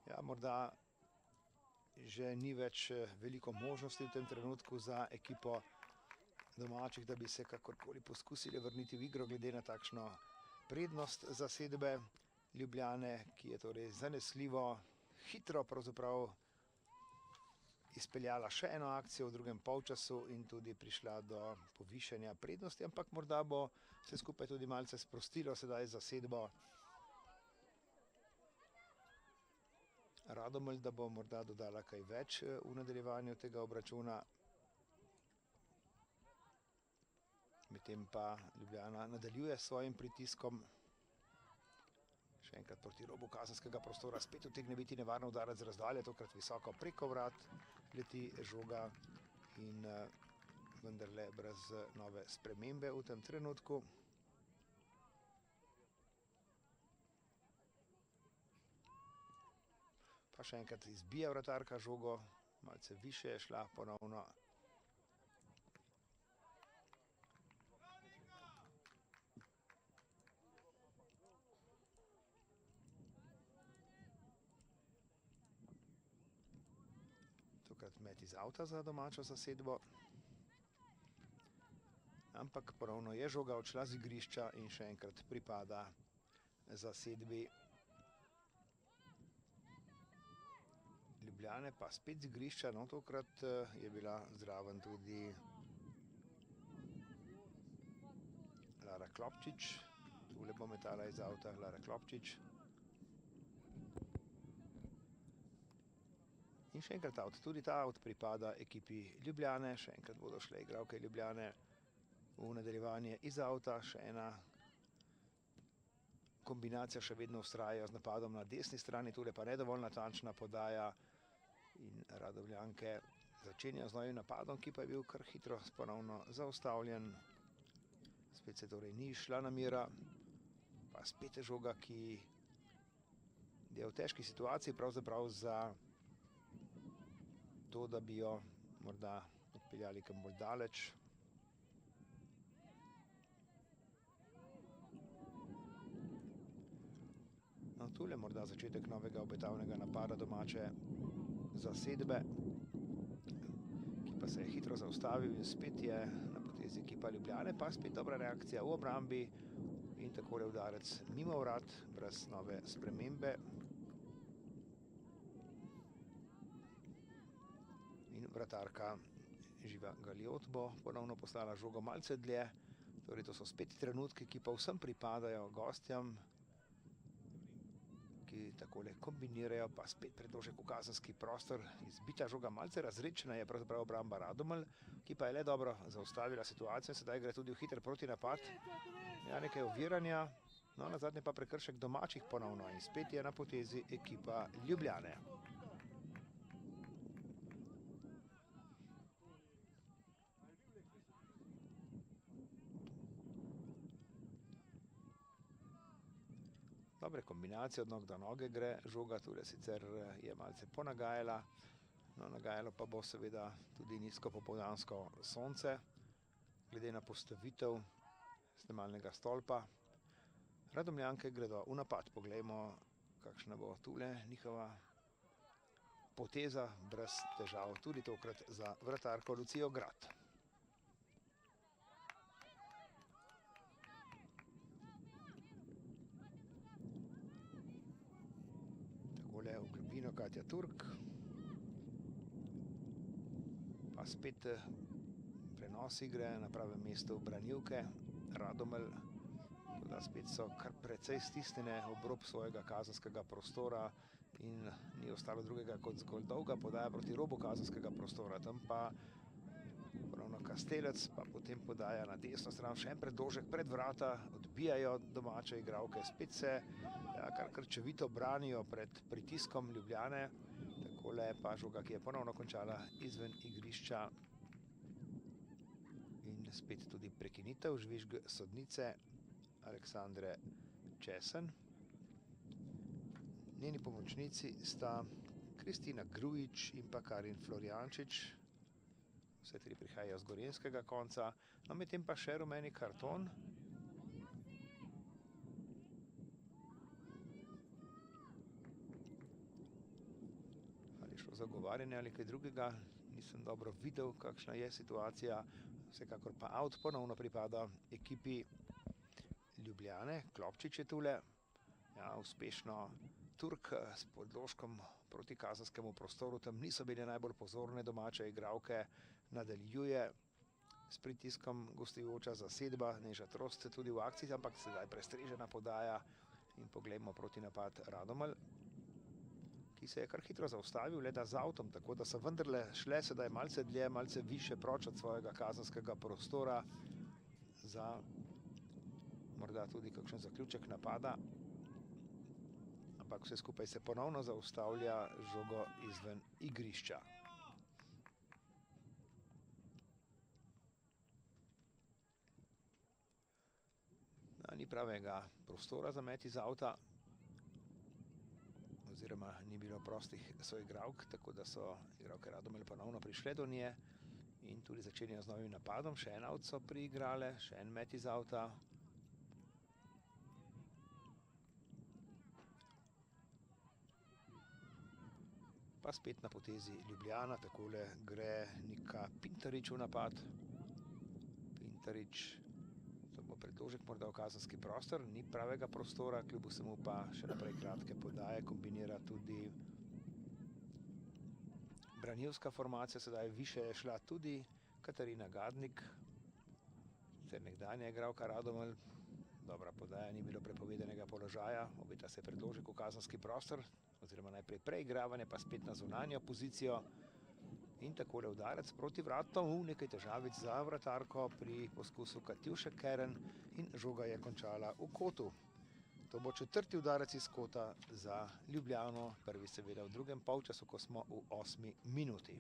Speaker 1: Ja, morda že ni več veliko možnosti v tem trenutku za ekipo domačih, da bi se kakorkoli poskusili vrniti v igro glede na takšno prednost zasedbe Ljubljane, ki je torej zanesljivo hitro pravzaprav izpeljala še eno akcijo v drugem polčasu in tudi prišla do povišanja prednosti, ampak morda bo vse skupaj tudi malce sprostilo sedaj zasedbo Radomelj, da bo morda dodala kaj več v nadaljevanju tega obračuna. Medtem pa Ljubljana nadaljuje s svojim pritiskom. Še enkrat proti robu kazenskega prostora, spet utegne biti nevarno udarec z razdalje, tokrat visoko preko vrat leti žoga in vendarle brez nove spremembe v tem trenutku. Pa še enkrat izbija vratarka žogo, malce više je šla ponovno. Met iz avta za domačo zasedbo, ampak ponovno je žoga odšla z igrišča in še enkrat pripada zasedbi Ljubljane, pa spet z igrišča, no tokrat je bila zraven tudi Lara Klopčič, tule bo metala iz avta Lara Klopčič. In še enkrat avt, tudi ta avt pripada ekipi Ljubljane, še enkrat bodo šle igralke Ljubljane v nadaljevanje iz avta, še ena kombinacija še vedno vztrajajo z napadom na desni strani, tule pa ne dovolj natančna podaja in Radomljanke začenjajo z novim napadom, ki pa je bil kar hitro ponovno zaustavljen. Spet se torej ni šla namera, pa spet je žoga, ki je v težki situaciji pravzaprav za to, da bi jo morda odpeljali kam bolj daleč. No, tule morda začetek novega obetavnega napada domače zasedbe, ki pa se je hitro zaustavil in spet je na potezi ekipa Ljubljane, pa spet dobra reakcija v obrambi in takole udarec mimo vrat, brez nove spremembe. Vratarka Živa Galjot bo ponovno poslala žogo malce dlje, torej to so spet trenutki, ki pa vsem pripadajo gostjam, ki takole kombinirajo, pa spet predložek v kazenski prostor, izbita žoga malce razredčena je pravzaprav obramba Radomelj, ki pa je le dobro zaustavila situacijo, sedaj gre tudi v hiter protinapad. Ja, nekaj oviranja, no nazadnje pa prekršek domačih ponovno in spet je na potezi ekipa Ljubljane. Dobre kombinacije, od nog do noge gre žoga, tule sicer je malce ponagajala, no nagajalo pa bo seveda tudi nizko popoldansko sonce, glede na postavitev snemalnega stolpa. Radomljanke gredo v napad, poglejmo kakšna bo tule njihova poteza, brez težav, tudi tokrat za vratarko Lucijo Grad. Takole v globino Katja Turk. Pa spet prenos igre na pravem mestu branilke Radomelj. Toda spet so kar precej stisnjene ob rob svojega kazenskega prostora in ni ostalo drugega kot zgolj dolga podaja proti robu kazenskega prostora. Tam pa ponovno Kastelec, pa potem podaja na desno stran, še en predložek pred vrata, odbijajo domače igralke, spet se kar krčevito branijo pred pritiskom Ljubljane. Takole pa žoga, ki je ponovno končala izven igrišča. In spet tudi prekinitev, žvižg sodnice Aleksandre Česen. Njeni pomočnici sta Kristina Grujič in pa Karin Florjančič. Vse tri prihajajo z gorenjskega konca. No, medtem pa še rumeni karton. Ali šlo zagovarjanje ali kaj drugega, nisem dobro videl, kakšna je situacija. Vsekakor pa out ponovno pripada ekipi Ljubljane. Klopčič je tule. Ja, uspešno Turk s podložkom proti kazenskemu prostoru. Tam niso bile najbolj pozorne domače igralke. Nadaljuje s pritiskom gostujoča zasedba. Neža Trost tudi v akciji, ampak sedaj prestrežena podaja. In poglejmo proti napad Radomelj, ki se je kar hitro zaustavil, le da z avtom, tako da so vendarle šle sedaj malce dlje, malce više proč od svojega kazenskega prostora za morda tudi kakšen zaključek napada. Ampak vse skupaj se ponovno zaustavlja žogo izven igrišča. Ni pravega prostora za met iz avta, oziroma ni bilo prostih soigralk, tako da so igralke Radomelj ponovno prišle do nje in tudi začenjajo z novim napadom. Še en avt so priigrale, še en met iz avta. Pa spet na potezi Ljubljana, takole gre Nika Pintarič v napad. Pintarič, to bo predložek morda v kazenski prostor, ni pravega prostora, kljub vsemu pa še naprej kratke podaje, kombinira tudi branilska formacija, sedaj više je šla tudi Katarina Gadnik, ter nekdanja igralka Radomelj. Dobra podaja, ni bilo prepovedanega položaja, obeta se predložek v kazenski prostor, oziroma najprej preigravanje, pa spet na zunanjo pozicijo. In takole udarec proti vratom, nekaj težavic za vratarko pri poskusu Katjuše Keren in žoga je končala v kotu. To bo četrti udarec iz kota za Ljubljano, prvi seveda v drugem polčasu, ko smo v 8. minuti.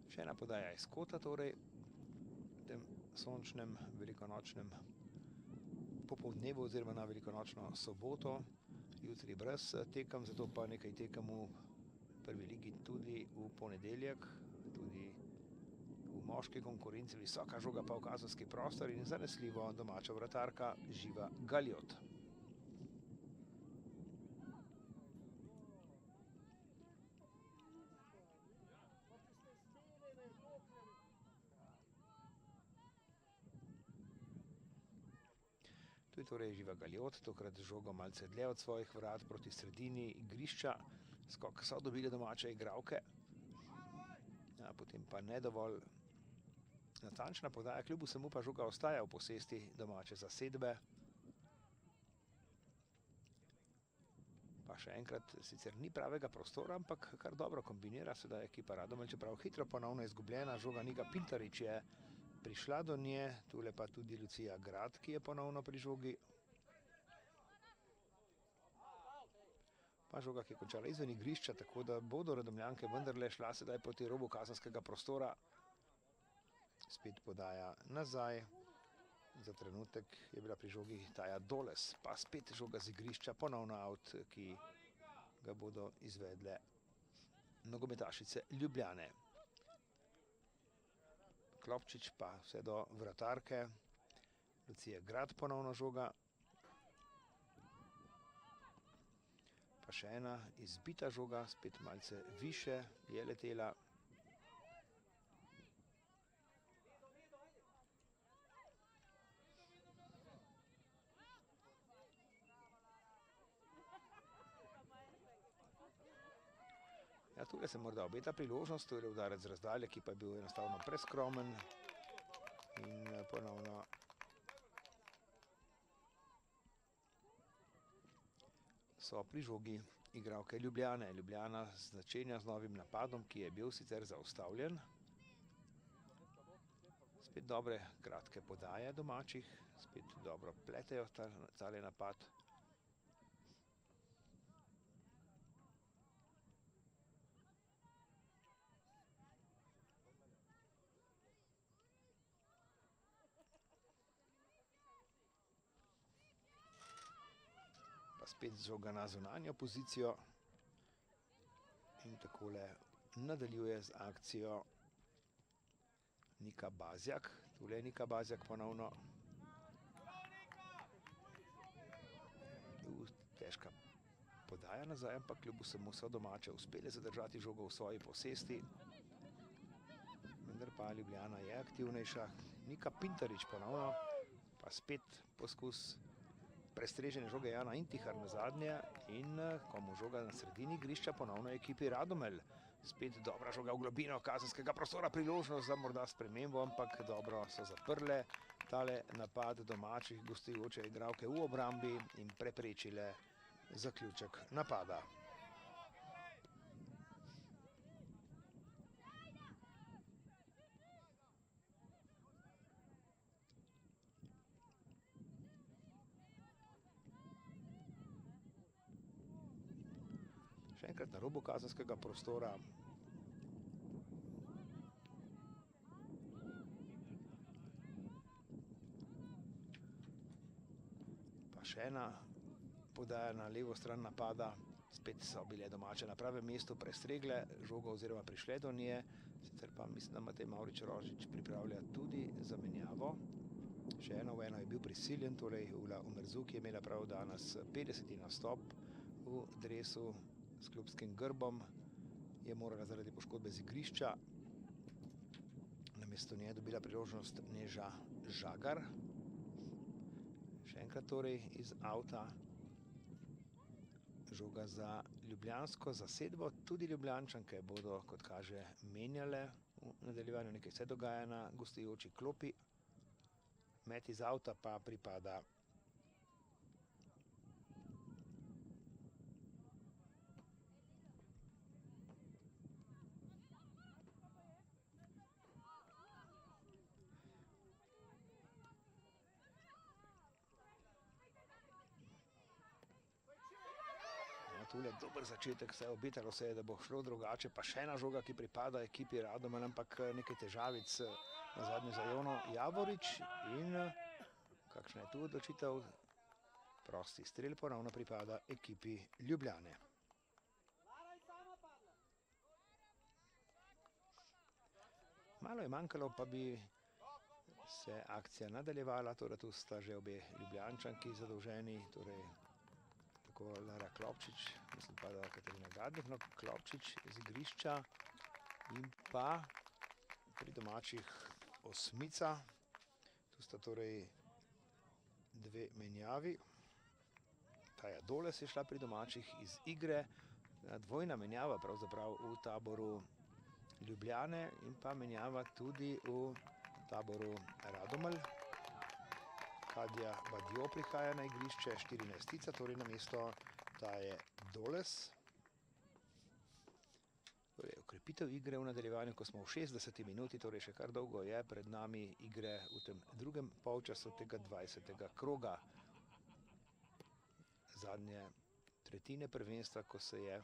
Speaker 1: Še ena podaja iz kota, torej v tem sončnem velikonočnem popoldnevu oziroma na velikonočno soboto. Jutri brez tekem, zato pa nekaj tekem v prvi ligi tudi v ponedeljek, tudi v moški konkurenci. Visoka žoga pa v kazenski prostor in zanesljivo domača vratarka Živa Galjot. Tu je torej Živa Galjot, tokrat žogo malce dlje od svojih vrat proti sredini igrišča. Skok so dobile domače igralke. Ja, potem pa ne dovolj natančna podaja, kljub vsemu pa žoga ostaja v posesti domače zasedbe. Pa še enkrat, sicer ni pravega prostora, ampak kar dobro kombinira sedaj ekipa Radomelj, čeprav hitro ponovno izgubljena žoga. Nika Pintarič je prišla do nje, tule pa tudi Lucija Grad, ki je ponovno pri žogi. Pa žoga, ki je končala izven igrišča, tako da bodo Radomljanke vendarle šla sedaj proti robu kazenskega prostora. Spet podaja nazaj. Za trenutek je bila pri žogi Taja Doles, pa spet žoga z igrišča, ponovno out, ki ga bodo izvedle nogometašice Ljubljane. Klopčič pa vse do vratarke. Lucija Grad ponovno žoga. Pa še ena izbita žoga, spet malce više je letela. Ja, tukaj se morda obeta priložnost, to je udarec z razdalje, ki pa je bil enostavno preskromen. In ponovno so pri žogi igralke Ljubljane. Ljubljana začenja z novim napadom, ki je bil sicer zaustavljen. Spet dobre kratke podaje domačih, spet dobro pletejo tale napad. Pa spet žoga na zunanjo pozicijo in takole nadaljuje z akcijo Nika Bazjak. Tule je Nika Bazjak ponovno. Težka podaja nazaj, ampak kljub vsemu so domače uspele zadržati žogo v svoji posesti. Vendar pa Ljubljana je aktivnejša. Nika Pintarič ponovno, pa spet poskus prestrežene žoge Jana Intihar na zadnje in komu žoga na sredini igrišča ponovno ekipi Radomelj. Spet dobra žoga v globino kazenskega prostora, priložnost za morda spremembo, ampak dobro so zaprle tale napad domačih gostujoče igralke v obrambi in preprečile zaključek napada. Še enkrat na robu kazenskega prostora. Pa še ena podaja na levo stran napada. Spet so bile domače na pravem mestu, prestregle žogo oziroma prišle do nje. Sicer pa mislim, da Matej Mavrič-Rožič pripravlja tudi zamenjavo. Še eno v eno je bil prisiljen, torej Ula Omerzuk je imela prav danes 50. nastop v dresu s klubskim grbom, je morala zaradi poškodbe z igrišča. Namesto nje je dobila priložnost Neža Žagar. Še enkrat torej iz avta. Žoga za ljubljansko zasedbo. Tudi Ljubljančanke bodo, kot kaže, menjale v nadaljevanju. Nekaj se dogaja na gostujoči klopi. Met iz avta pa pripada tule dober začetek, se je obetalo se je, da bo šlo drugače, pa še ena žoga, ki pripada ekipi Radomelj, ampak nekaj težavic na zadnje za Jono Javorič in kakšna je tu odločitev? Prosti strel ponovno pripada ekipi Ljubljane. Malo je manjkalo, pa bi se akcija nadaljevala, torej tu sta že obe Ljubljančanki zadolženi, torej tako Lara Klopčič, mislim pa, da Katarina Gadnik, no Klopčič z igrišča in pa pri domačih osmica. Tu sta torej dve menjavi. Taja Doles je šla pri domačih iz igre, dvojna menjava pravzaprav v taboru Ljubljane in pa menjava tudi v taboru Radomelj. Kadja Badjo prihaja na igrišče, 14-tica, torej na mesto Taje Doles. Torej, okrepitev igre v nadaljevanju, ko smo v 60. minuti, torej še kar dolgo je pred nami igre v tem drugem polčasu tega 20. kroga. Zadnje tretjine prvenstva, ko se je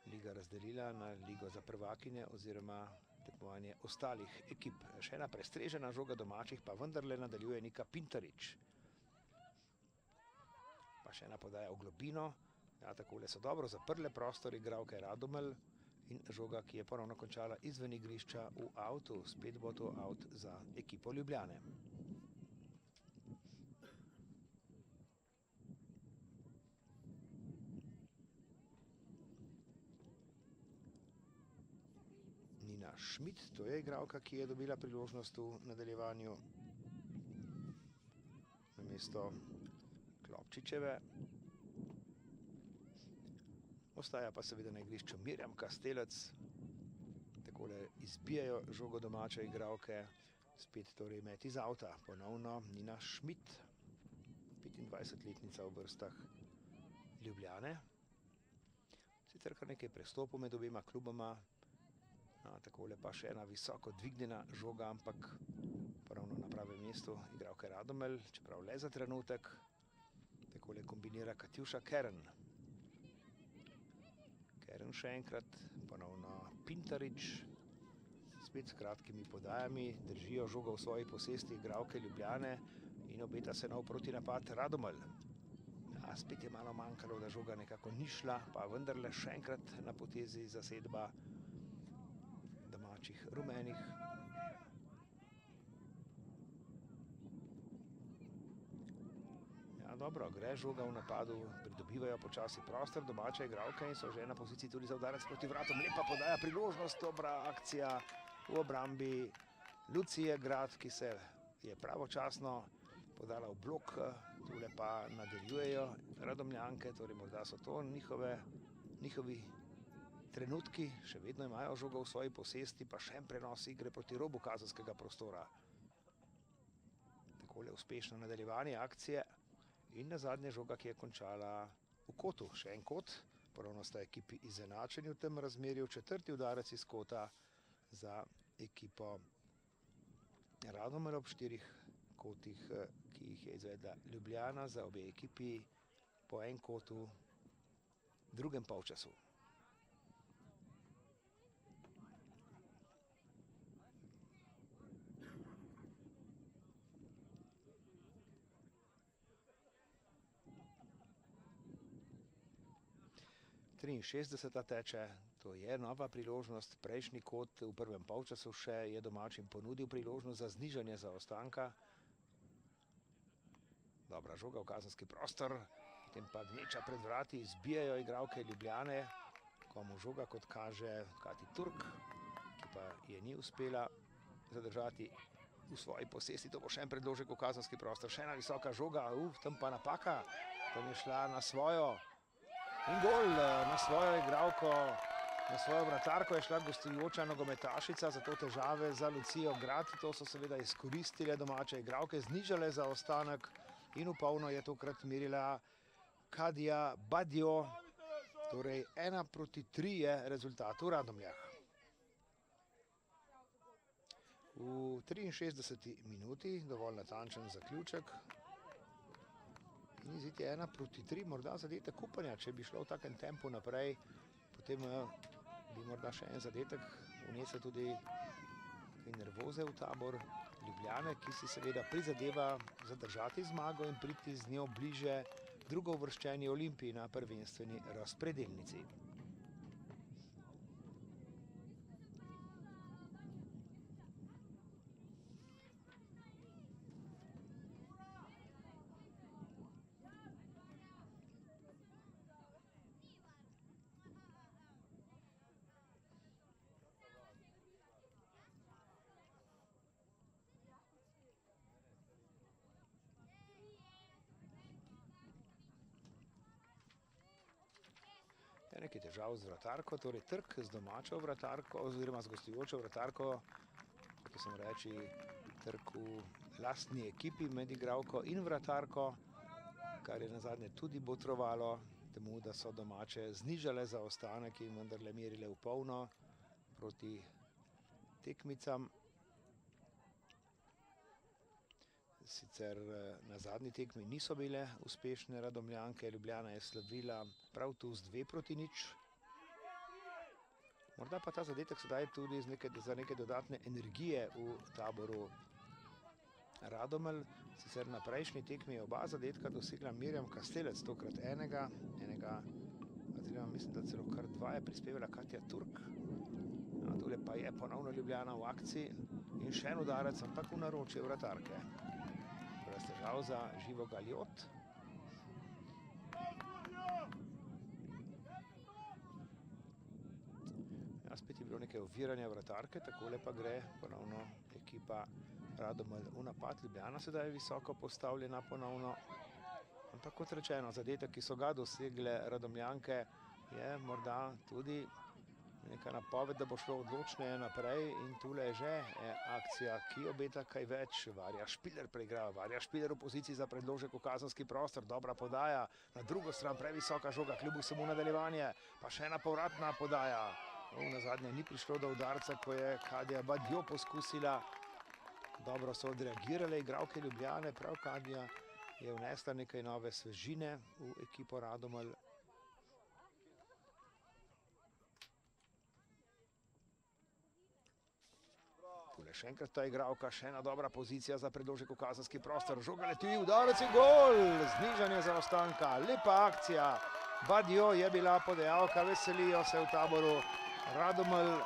Speaker 1: liga razdelila na ligo za prvakinje oziroma tekmovanje ostalih ekip. Še ena prestrežena žoga domačih, pa vendarle nadaljuje Nika Pintarič. Pa še ena podaja v globino. Ja, takole so dobro zaprle prostor igralke Radomelj in žoga, ki je ponovno končala izven igrišča v avtu. Spet bo to avt za ekipo Ljubljane. Nina Schmidt, to je igralka, ki je dobila priložnost v nadaljevanju namesto Klopčičeve. Ostaja pa seveda na igrišču Mirjam Kastelec. Takole izbijajo žogo domače igralke. Spet torej met iz avta. Ponovno Nina Schmidt, 25-letnica v vrstah Ljubljane. Sicer kar nekaj prestopov med obema kluboma. Takole pa še ena visoko dvignjena žoga, ampak ponovno na pravem mestu igralke Radomelj, čeprav le za trenutek. Takole kombinira Katjuša Kern. Kern še enkrat, ponovno Pintarič. Spet s kratkimi podajami držijo žogo v svoji posesti igralke Ljubljane in obeta se nov protinapad Radomelj. Spet je malo manjkalo, da žoga nekako ni šla, pa vendarle še enkrat na potezi zasedba domačih rumenih. Ja, dobro, gre žoga v napadu, pridobivajo počasi prostor domače igralke in so že na poziciji tudi za udarec proti vratom. Lepa podaja, priložnost, dobra akcija v obrambi Lucije Grad, ki se je pravočasno podala v blok. Tule pa nadaljujejo Radomljanke, torej morda so to njihovi trenutki, še vedno imajo žogo v svoji posesti, pa še en prenos igre proti robu kazenskega prostora. Takole uspešno nadaljevanje akcije in nazadnje žoga, ki je končala v kotu. Še en kot, ponovno sta ekipi izenačeni v tem razmerju. Četrti udarec iz kota za ekipo Radomelj ob 4 kotih, ki jih je izvedla Ljubljana, za obe ekipi po en kotu v drugem polčasu. Triinšestdeseta teče, to je nova priložnost. Prejšnji kot v prvem polčasu še je domačim ponudil priložnost za znižanje zaostanka. Dobra žoga v kazenski prostor, potem pa gneča pred vrati, izbijajo igralke Ljubljane. Komu žoga, kot kaže Kati Turk, ki pa je ni uspela zadržati v svoji posesti. To bo še en predložek v kazenski prostor, še ena visoka žoga, tam pa napaka, tam je šla na svojo. In gol na svojo igralko, na svojo vratarko je šla gostujoča nogometašica, zato težave za Lucijo Grad. To so seveda izkoristile domače igralke, znižale zaostanek in v polno je tokrat merila Kadija Badjo. Torej 1:3 je rezultat v Radomljah. V 63. minuti, dovolj natančen zaključek. In izid je 1:3, morda zadetek upanja, če bi šlo v takem tempu naprej, potem bi morda še en zadetek vnesel tudi kaj nervoze v tabor Ljubljane, ki si seveda prizadeva zadržati zmago in priti z njo bliže drugouvrščeni Olimpiji na prvenstveni razpredelnici. Nekaj težav z vratarko, torej trk z domačo vratarko oziroma z gostujočo vratarko, kako sem reči, trk v lastni ekipi med igralko in vratarko, kar je nazadnje tudi botrovalo temu, da so domače znižale zaostanek in vendarle merile v polno proti tekmicam. Sicer na zadnji tekmi niso bile uspešne Radomljanke, Ljubljana je slavila prav tu z 2:0. Morda pa ta zadetek sedaj tudi za neke dodatne energije v taboru Radomelj. Sicer na prejšnji tekmi je oba zadetka dosegla Mirjam Kastelec, tokrat enega, oziroma mislim, da celo kar dva je prispevala Katja Turk. tule pa je ponovno Ljubljana v akciji in še en udarec, ampak v naročje vratarke. Brez težav za Živo Galjot. Ja, spet je bilo nekaj oviranja vratarke, takole pa gre ponovno ekipa Radomelj v napad. Ljubljana sedaj je visoko postavljena ponovno. Ampak kot rečeno, zadetek, ki so ga dosegle Radomljanke, je morda tudi neka napoved, da bo šlo odločneje naprej in tule je že akcija, ki obeta kaj več. Varja Špiler preigrava, Varja Špiler v poziciji za predložek v kazenski prostor, dobra podaja, na drugo stran previsoka žoga, kljub vsemu nadaljevanje, pa še ena povratna podaja. Nazadnje ni prišlo do udarca, ko je Kadija Badjo poskusila. Dobro so odreagirale igralke Ljubljane, prav Kadija je vnesla nekaj nove svežine v ekipo Radomelj. Tule še enkrat ta igralka, še ena dobra pozicija za predložek v kazenski prostor. Žoga leti, udarec in gol! Znižanje zaostanka, lepa akcija. Badjo je bila podajalka, veselijo se v taboru Radomelj.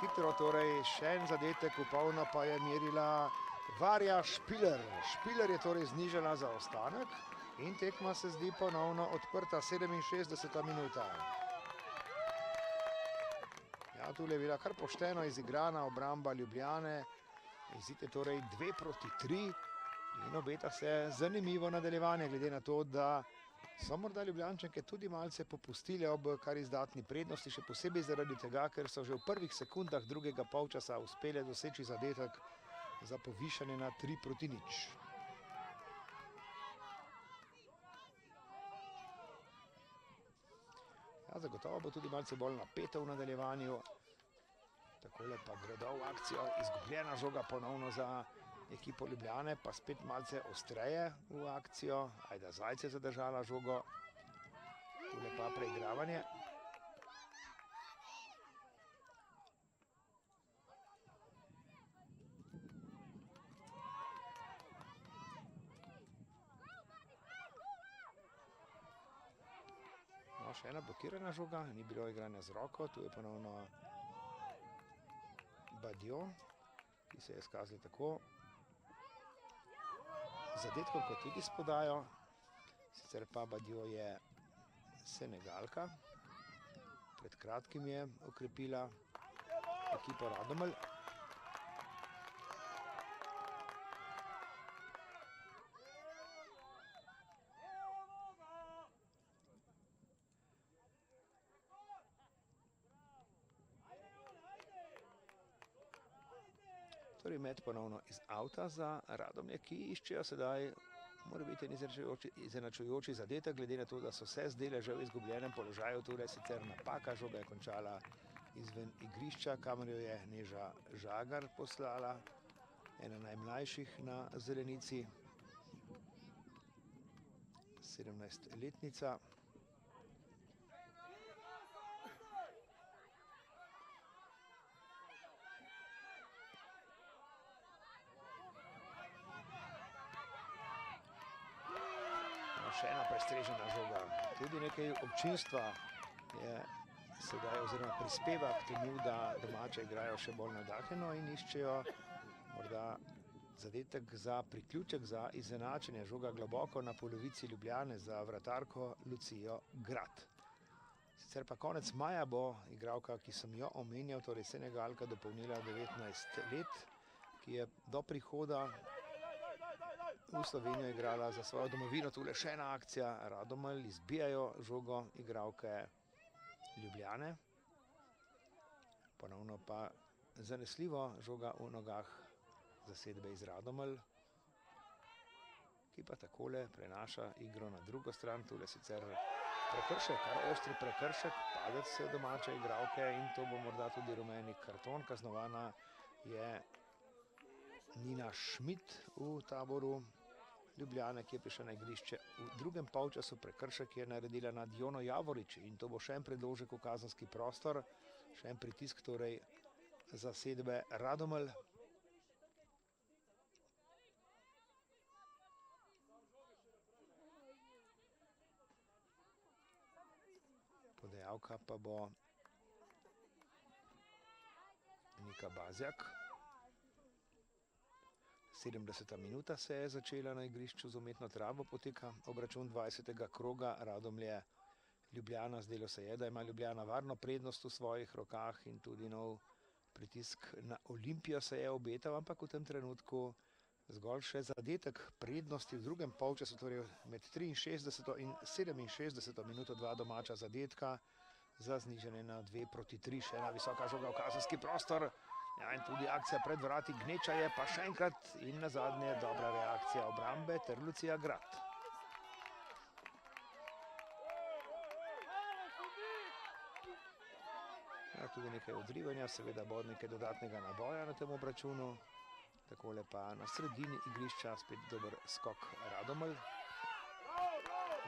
Speaker 1: Hitro torej, še en zadetek v polno pa je merila Varja Špiler. Špiler je torej znižala zaostanek in tekma se zdi ponovno odprta, 67. minuta. Ja, tule je bila kar pošteno izigrana obramba Ljubljane. Izid je torej 2-3 in obeta se zanimivo nadaljevanje, glede na to, da so morda Ljubljančanke tudi malce popustile ob kar izdatni prednosti, še posebej zaradi tega, ker so že v prvih sekundah drugega polčasa uspele doseči zadetek za povišanje na 3-0. Ja, zagotovo bo tudi malce bolj napeto v nadaljevanju. Takole pa gredo v akcijo, izgubljena žoga ponovno za ekipo Ljubljane, pa spet malce ostreje v akcijo. Ajda Zajc je zadržala žogo. Tule pa preigravanje. No, še ena blokirana žoga, ni bilo igranja z roko, tu je ponovno Badjo, ki se je izkazala tako zadetkom kot tudi s podajo. Sicer pa Badjo je Senegalka, pred kratkim je okrepila ekipo Radomelj. Torej met ponovno iz avta za Radomlje, ki iščejo sedaj morebiten izenačujoči zadetek, glede na to, da so se zdele že v izgubljenem položaju. Tule sicer napaka, žoga je končala izven igrišča, kamor jo je Neža Žagar poslala, ena najmlajših na zelenici, 17-letnica. Še ena prestrežena žoga. Tudi nekaj občinstva je sedaj oziroma prispeva k temu, da domače igrajo še bolj navdahnjeno in iščejo morda zadetek za priključek za izenačenje. Žoga globoko na polovici Ljubljane za vratarko Lucijo Grad. Sicer pa konec maja bo igralka, ki sem jo omenjal, torej Senegalka, dopolnila 19 let, ki je do prihoda v Slovenijo igrala za svojo domovino. Tule še ena akcija, Radomelj izbijajo žogo igralke Ljubljane. Ponovno pa zanesljivo žoga v nogah zasedbe iz Radomelj, ki pa takole prenaša igro na drugo stran. Tule sicer prekršek, kar ostri prekršek, padec domače igralke in to bo morda tudi rumeni karton. Kaznovana je Nina Šmit v taboru Ljubljane, ki je prišla na igrišče v drugem polčasu. Prekršek je naredila nad Jono Javorič in to bo še en predložek v kazenski prostor, še en pritisk torej zasedbe Radomelj. Podajalka pa bo Monika Bazjak. 70. minuta se je začela na igrišču z umetno travo, poteka obračun 20. kroga Radomlje Ljubljana. Zdelo se je, da ima Ljubljana varno prednost v svojih rokah in tudi nov pritisk na Olimpijo se je obetal, ampak v tem trenutku zgolj še zadetek prednosti v drugem polčasu, torej med 63. in 67. minuto 2 domača zadetka za znižanje na 2-3. Še ena visoka žoga v kazenski prostor. Ja, in tudi akcija pred vrati Gneča je pa še enkrat in nazadnje dobra reakcija obrambe ter Lucija Grad. Ja, tudi nekaj odrivanja, seveda bo nekaj dodatnega naboja na tem obračunu. Takole pa na sredini igrišča spet dober skok Radomelj.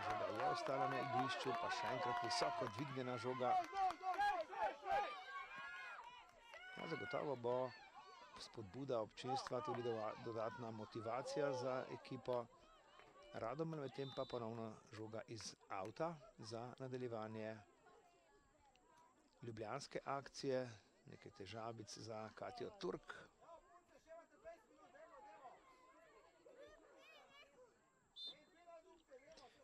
Speaker 1: Žoga je ostala na igrišču, pa še enkrat visoko dvignjena žoga. Ja, zagotovo bo spodbuda občinstva, tudi dodatna motivacija za ekipo Radomelj, medtem pa ponovno žoga iz avta za nadaljevanje ljubljanske akcije. Nekaj težavic za Katjo Turk.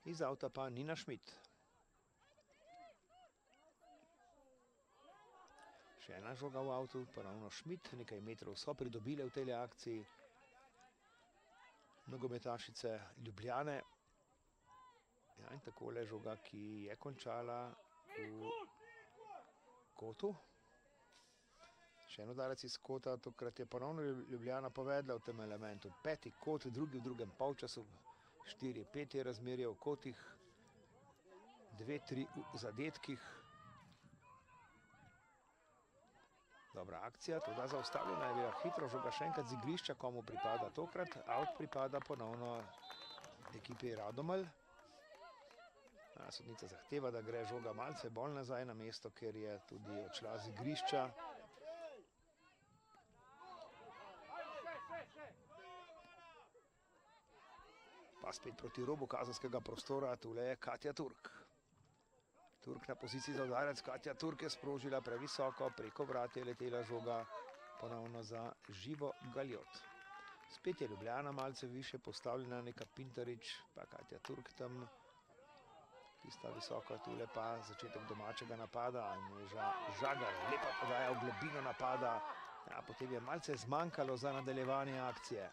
Speaker 1: Iz avta pa Nina Šmit. Še ena žoga v avtu, ponovno Šmit, nekaj metrov so pridobile v tej akciji nogometašice Ljubljane. Ja, in takole žoga, ki je končala v kotu. Še en udarec iz kota, tokrat je ponovno Ljubljana povedla v tem elementu. 5. kot, drugi v drugem polčasu, 4-5 je razmerje v kotih, 2-3 v zadetkih. Dobra akcija, tudi zaustavljena je bila hitro žoga še enkrat z igrišča, komu pripada tokrat. Out pripada ponovno ekipi Radomelj. Sodnica zahteva, da gre žoga malce bolj nazaj na mesto, ker je tudi odšla z igrišča. Pa spet proti robu kazenskega prostora, tule je Katja Turk. Turk na poziciji za udarec, Katja Turk je sprožila previsoko, preko vrat je letela žoga, ponovno za Živo Galjot. Spet je Ljubljana malce više postavljena, neka Pintarič, pa Katja Turk tam, tista visoka, tule pa začetek domačega napada, Neža Žagar, lepa podaja v globino napada, ja, potem je malce zmanjkalo za nadaljevanje akcije.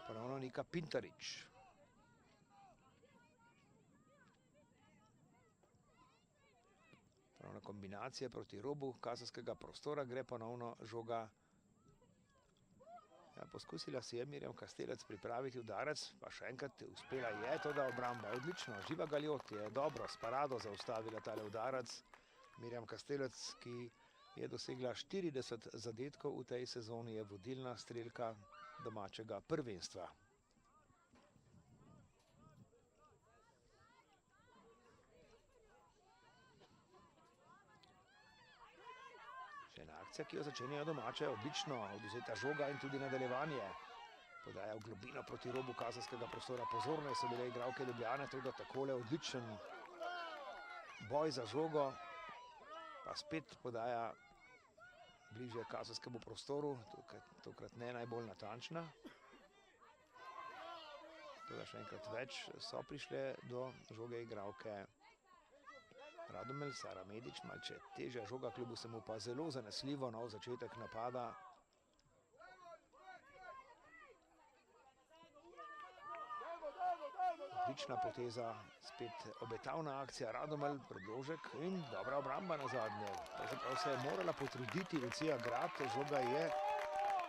Speaker 1: Ponovno neka Pintarič. Ponovno kombinacija proti robu kazenskega prostora, gre ponovno žoga. Ja, poskusila si je Mirjam Kastelec pripraviti udarec, pa še enkrat uspela je, to da obramba odlično. Živa Galjot je dobro s parado zaustavila tale udarec. Mirjam Kastelec, ki je dosegla 40 zadetkov v tej sezoni, je vodilna strelka domačega prvenstva. Še ena akcija, ki jo začenjajo domače, odlično odvzeta žoga in tudi nadaljevanje. Podaja v globino proti robu kazenskega prostora, pozorne so bile igralke Ljubljane, tudi takole odličen boj za žogo, pa spet podaja bliže kazenskemu prostoru, tokrat ne najbolj natančna. Tudi še enkrat več so prišle do žoge igralke Radomelj, Sara Medič, malce težja žoga, kljub vsemu pa zelo zanesljivo nov začetek napada. Odlična poteza, spet obetavna akcija Radomelj, predložek in dobra obramba nazadnje. Pravzaprav se je morala potruditi Lucija Grad, žoga je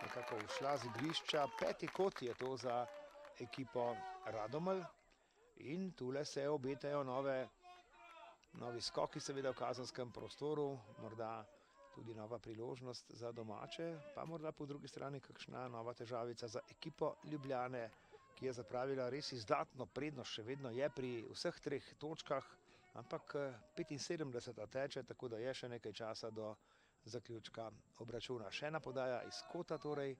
Speaker 1: nekako ušla z igrišča. 5. kot je to za ekipo Radomelj in tule se obetajo novi skoki seveda v kazenskem prostoru, morda tudi nova priložnost za domače, pa morda po drugi strani kakšna nova težavica za ekipo Ljubljane, ki je zapravila res izdatno prednost, še vedno je pri vseh 3 točkah, ampak 75 teče, tako da je še nekaj časa do zaključka obračuna. Še ena podaja iz kota torej.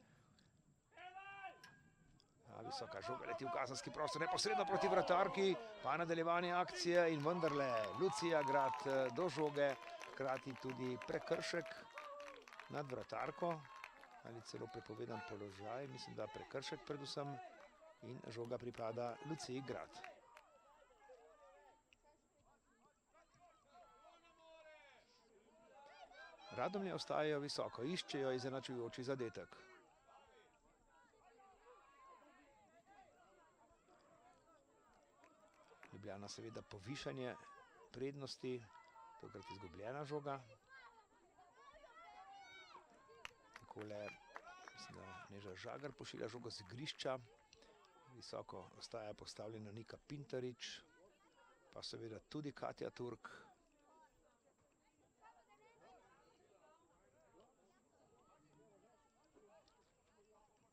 Speaker 1: Visoka žoga leti v kazenski prostor, neposredno proti vratarki, pa nadaljevanje akcije in vendarle Lucija Grad do žoge, hkrati tudi prekršek nad vratarko ali celo prepovedan položaj, mislim, da prekršek predvsem, in žoga pripada Luciji Grad. Radomlje ostajajo visoko, iščejo izenačujoči zadetek. Ljubljana seveda povišanje prednosti, tokrat izgubljena žoga. Takole, mislim, da Neža Žagar pošilja žogo z igrišča. Visoko ostaja postavljena Nika Pintarič, pa seveda tudi Katja Turk.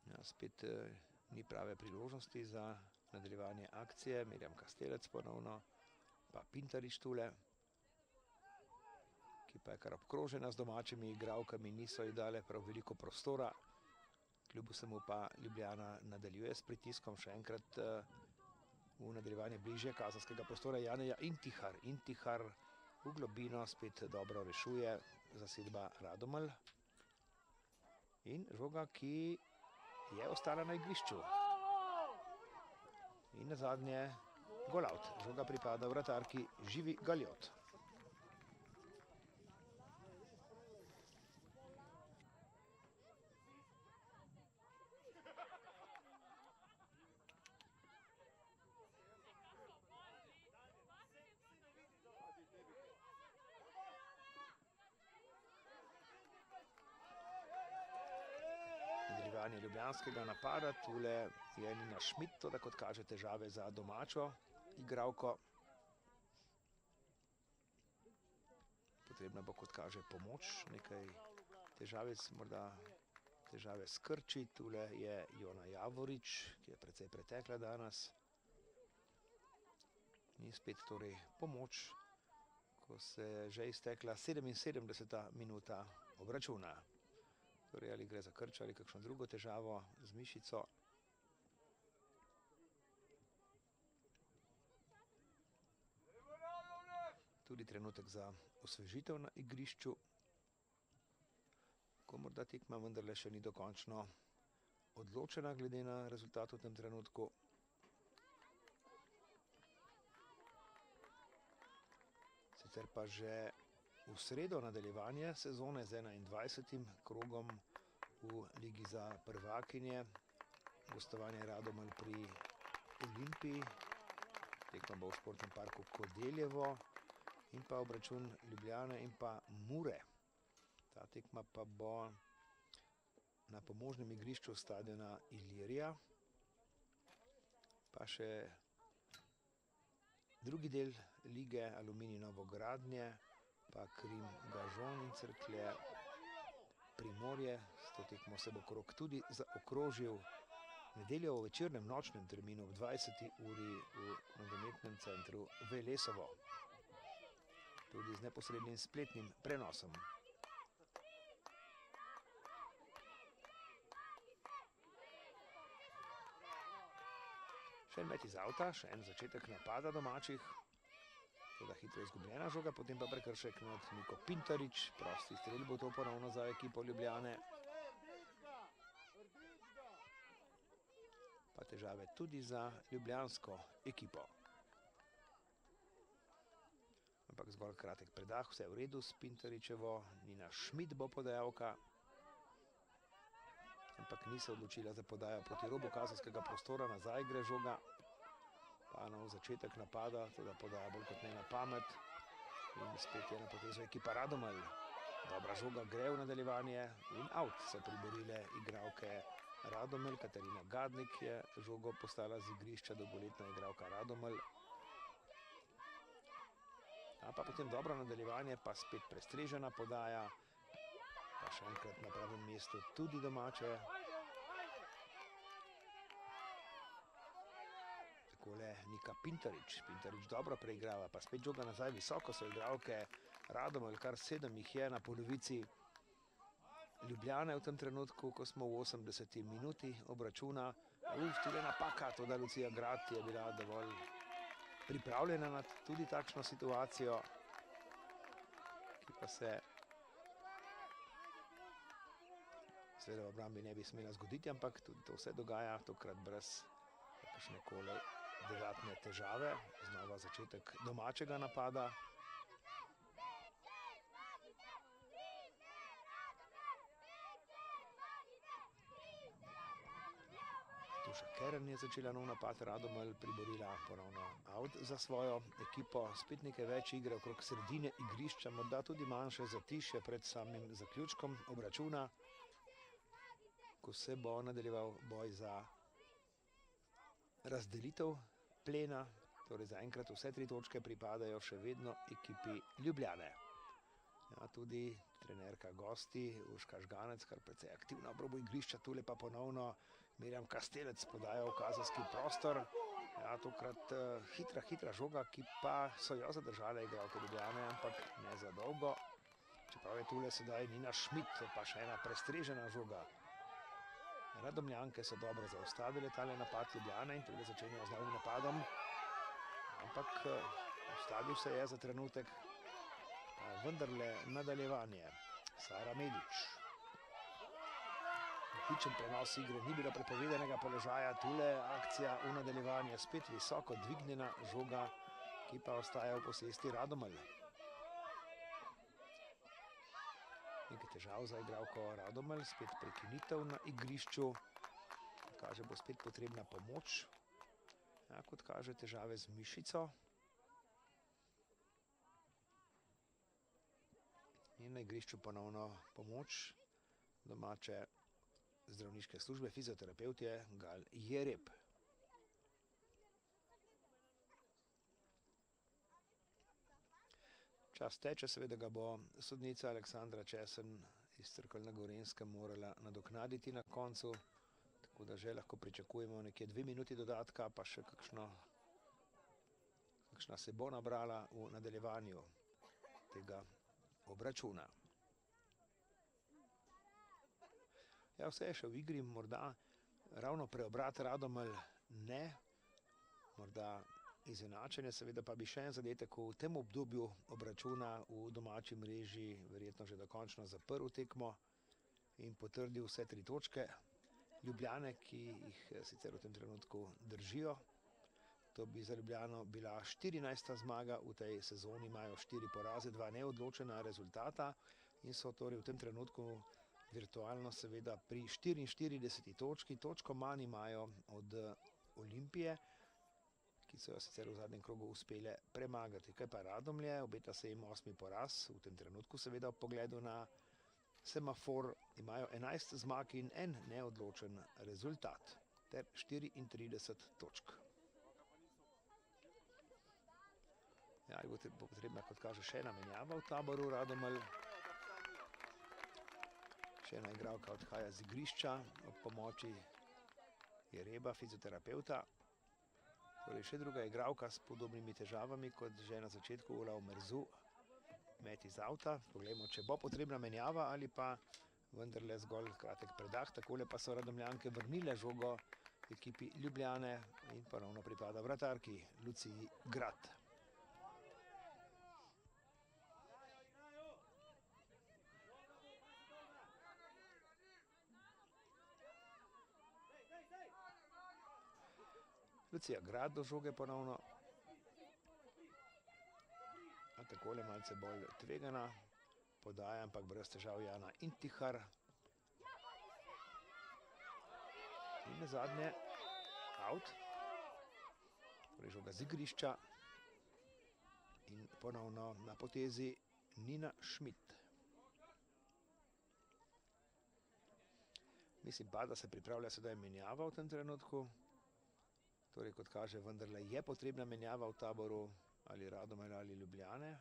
Speaker 1: Ja, spet ni prave priložnosti za nadaljevanje akcije. Mirjam Kastelec ponovno, pa Pintarič tule, ki pa je kar obkrožena z domačimi igralkami, niso ji dale prav veliko prostora. Kljub vsemu pa Ljubljana nadaljuje s pritiskom, še enkrat v nadaljevanje bližje kazenskega prostora Janeja Intihar. Intihar v globino spet dobro rešuje zasedba Radomelj. In žoga, ki je ostala na igrišču. In nazadnje gol out. Žoga pripada vratarki Živi Galjot. Nadaljevanje ljubljanskega napada, tule je Nina Šmit, toda kot kaže težave za domačo igralko. Potrebna bo, kot kaže, pomoč, nekaj težavec, morda težave s krči. Tule je Jona Javorič, ki je precej pretekla danes. In spet torej pomoč, ko se je že iztekla 77. minuta obračuna. Torej, ali gre za krč ali kakšno drugo težavo z mišico. Tudi trenutek za osvežitev na igrišču, ko morda tekma vendarle še ni dokončno odločena glede na rezultat v tem trenutku. Sicer pa že v sredo nadaljevanje sezone z 21. krogom v Ligi za prvakinje. Gostovanje Radomelj pri Olimpiji. Tekma bo v športnem parku Kodeljevo. In pa obračun Ljubljane in pa Mure. Ta tekma pa bo na pomožnem igrišču stadiona Ilirija. Pa še drugi del lige Aluminij Novogradnje, pa Krim Gažon in Cerklje Primorje. S to tekmo se bo krog tudi zaokrožil nedeljo v večernem nočnem terminu ob 20. uri v nogometnem centru Velesovo. Tudi z neposrednim spletnim prenosom. Še en met iz avta, še en začetek napada domačih. Teda hitro izgubljena žoga, potem pa prekršek nad Niko Pintarič. Prosti strel bo to ponovno za ekipo Ljubljane. Pa težave tudi za ljubljansko ekipo. Ampak zgolj kratek predah, vse v redu s Pintaričevo. Nina Šmit bo podajalka. Ampak ni se odločila za podajo proti robu kazenskega prostora, nazaj gre žoga. Pa nov začetek napada, teda podaja bolj kot ne na pamet. In spet je na potezu ekipa Radomelj. Dobra žoga gre v nadaljevanje in out so priborile igralke Radomelj. Katarina Gadnik je žogo postala z igrišča, dolgoletna igralka Radomelj. A pa potem dobro nadaljevanje, pa spet prestrežena podaja. Pa še enkrat na pravem mestu tudi domače. Takole Nika Pintarič. Pintarič dobro preigrava, pa spet žoga nazaj visoko so igralke Radomelj, kar 7 jih je na polovici Ljubljane v tem trenutku, ko smo v 80. minuti obračuna. Tudi napaka, toda Lucija Grad je bila dovolj pripravljena na tudi takšno situacijo, ki pa se seveda v obrambi ne bi smela zgoditi, ampak tudi to se dogaja, tokrat brez kakršnekoli dodatne težave. Znova začetek domačega napada. Tuša Kern je začela nov napad, Radomelj priborila ponovno out za svojo ekipo. Spet nekaj več igre okrog sredine igrišča, morda tudi manjše zatišje pred samim zaključkom obračuna, ko se bo nadaljeval boj za razdelitev plena. Torej zaenkrat vse 3 točke pripadajo še vedno ekipi Ljubljane. Ja, tudi trenerka gosti Urška Žganec, kar precej aktivna ob robu igrišča, tule pa ponovno Mirjam Kastelec podaja v kazenski prostor. Ja, tokrat hitra žoga, ki pa so jo zadržale igralke Ljubljane, ampak ne za dolgo. Čeprav je tule sedaj Nina Schmidt, pa še ena prestrežena žoga. Radomljanke so dobro zaustavile tale napad Ljubljane in tule začenjajo z novim napadom. Ampak ustavil se je za trenutek, vendarle nadaljevanje. Sara Medič. Hičen prenos igre, ni bilo prepovedanega položaja, tule akcija v nadaljevanje, spet visoko dvignjena žoga, ki pa ostaja v posesti Radomelj. Nekaj težav za igralko Radomelj, spet prekinitev na igrišču. Kaže, bo spet potrebna pomoč. Ja, kot kaže, težave z mišico. In na igrišču ponovno pomoč domače zdravniške službe, fizioterapeut je Gal Jereb. Čas teče, seveda ga bo sodnica Aleksandra Česen iz Cerkelj na Gorenjskem morala nadoknaditi na koncu, tako da že lahko pričakujemo nekje 2 minuti dodatka, pa še kakšna se bo nabrala v nadaljevanju tega obračuna. Ja, vse je še v igri, morda ravno preobrat Radomelj ne, morda izenačenje, seveda pa bi še en zadetek v tem obdobju obračuna v domači mreži verjetno že dokončno zaprl tekmo in potrdil vse 3 točke Ljubljane, ki jih sicer v tem trenutku držijo. To bi za Ljubljano bila 14. zmaga v tej sezoni, imajo 4 poraze, 2 neodločena rezultata in so torej v tem trenutku virtualno seveda pri 44 točki, točko manj imajo od Olimpije, ki so jo sicer v zadnjem krogu uspele premagati. Kaj pa Radomlje, obeta se jim 8. poraz, v tem trenutku seveda v pogledu na semafor imajo 11 zmag in 1 neodločen rezultat, ter 34 točk. Ja, bo potrebna, kot kaže, še ena menjava v taboru Radomelj. Še ena igralka odhaja z igrišča ob pomoči Jereba, fizioterapeuta. Torej še druga igralka s podobnimi težavami kot že na začetku Ola Omerzu. Met iz avta. Poglejmo, če bo potrebna menjava ali pa vendarle zgolj kratek predah. Takole pa so Radomljanke vrnile žogo ekipi Ljubljane in ponovno pripada vratarki Luciji Grad. Lucija Grad do žoge ponovno. A takole malce bolj tvegana podaja, ampak brez težav Jana Intihar. In na zadnje out. Torej žoga z igrišča. In ponovno na potezi Nina Schmidt. Mislim pa, da se pripravlja sedaj menjava v tem trenutku. Torej, kot kaže, vendarle je potrebna menjava v taboru ali Radomelj ali Ljubljane.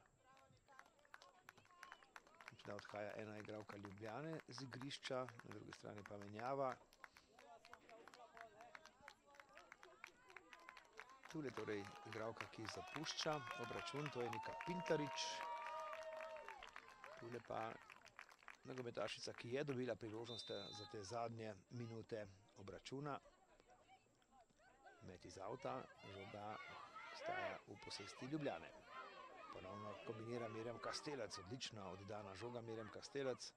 Speaker 1: Da odhaja ena igralka Ljubljane z igrišča, na drugi strani pa menjava. Tule torej igralka, ki zapušča obračun, to je Nika Pintarič. Tule pa nogometašica, ki je dobila priložnost za te zadnje minute obračuna. Met iz avta, žoga ostaja v posesti Ljubljane. Ponovno kombinira Mirjam Kastelec, odlična oddana žoga Mirjam Kastelec.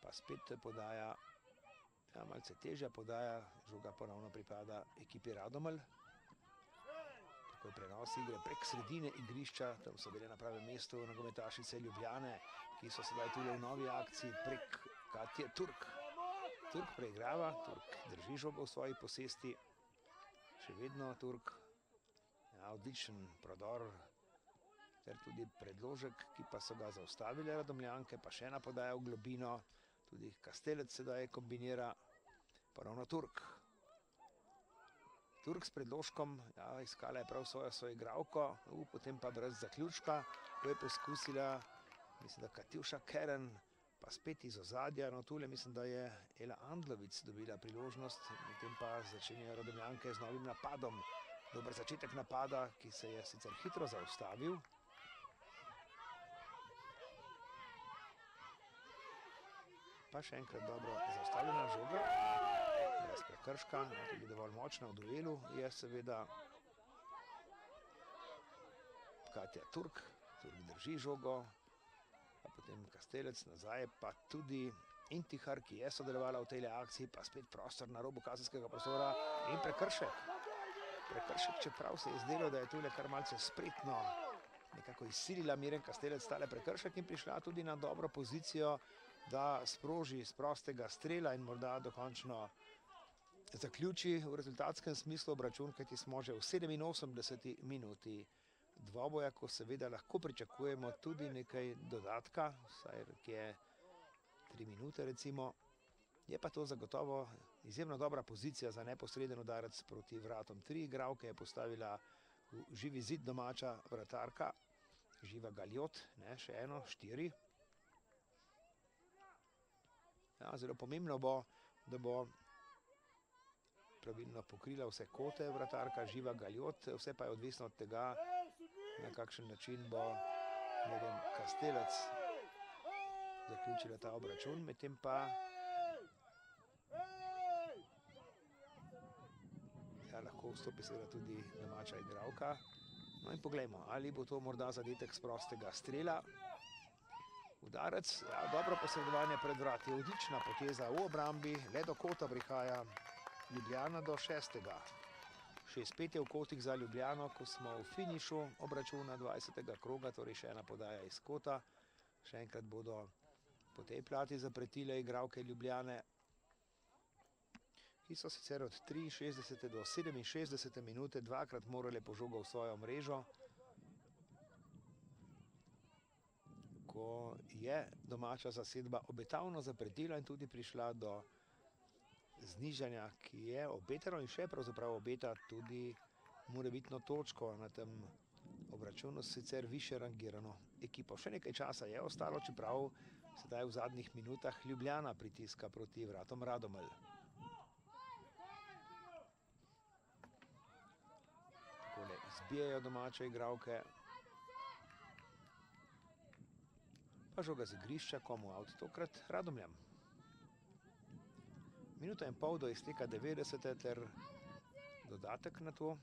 Speaker 1: pa spet podaja, ja, malce težja podaja, žoga ponovno pripada ekipi Radomelj. Takoj prenos igre prek sredine igrišča, tam so bile na pravem mestu nogometašice Ljubljane, ki so sedaj tudi v novi akciji prek Katje Turk. Turk preigrava, Turk drži žogo v svoji posesti, še vedno Turk, ja, odličen prodor, ter tudi predložek, ki pa so ga zaustavile Radomljanke, pa še ena podaja v globino, tudi Kastelec sedaj kombinira, ponovno Turk. Turk s predložkom, ja, iskala je prav svojo soigralko, potem pa brez zaključka, ko je poskusila, mislim, da Katjuša Keren, pa spet iz ozadja, no tule mislim, da je Ela Andlovic dobila priložnost, potem pa začenjajo Radomljanke z novim napadom. Dober začetek napada, ki se je sicer hitro zaustavil. Pa še enkrat dobro zaustavljena žoga, brez prekrška, tudi dovolj močna v duelu je seveda Katja Turk. Turk drži žogo, pa potem Kastelec nazaj, pa tudi Intihar, ki je sodelovala v tej akciji, pa spet prostor na robu kazenskega prostora in prekršek. Prekršek, čeprav se je zdelo, da je tule kar malce spretno nekako izsilila Miren Kastelec tale prekršek in prišla tudi na dobro pozicijo, da sproži z prostega strela in morda dokončno zaključi v rezultatskem smislu obračun, kajti smo že v 87. minuti dvoboja, ko seveda lahko pričakujemo tudi nekaj dodatka, vsaj je 3 minute recimo. Je pa to zagotovo izjemno dobra pozicija za neposreden udarec proti vratom. 3 igralke je postavila v živi zid domača vratarka, Živa Galjot, ne, še eno, 4. Ja, zelo pomembno bo, da bo pravilno pokrila vse kote vratarka Živa Galjot, vse pa je odvisno od tega, na kakšen način bo Kastelec zaključila ta obračun, medtem pa ja, lahko vstopi seveda tudi domača igralka. No in poglejmo, ali bo to morda zadetek z prostega strela. Udarec, ja, dobro posredovanje pred vrati, odlična poteza v obrambi, le do kota prihaja Ljubljana do 6. 6-5 je v kotih za Ljubljano, ko smo v finišu obračuna 20. kroga, torej še ena podaja iz kota. Še enkrat bodo po tej plati zapretile igralke Ljubljane, ki so sicer od 63. do 67. minute dvakrat morale po žogo v svojo mrežo, ko je domača zasedba obetavno zapretila in tudi prišla do znižanja, ki je obetano in še pravzaprav obeta tudi morebitno točko na tem obračunu, sicer više rangirano ekipo. Še nekaj časa je ostalo, čeprav sedaj v zadnjih minutah Ljubljana pritiska proti vratom Radomelj. Takole izbijajo domače igralke. Pa žoga z igrišča, komu avt tokrat Radomljam. Minuta in pol do izteka 90. ter dodatek na to.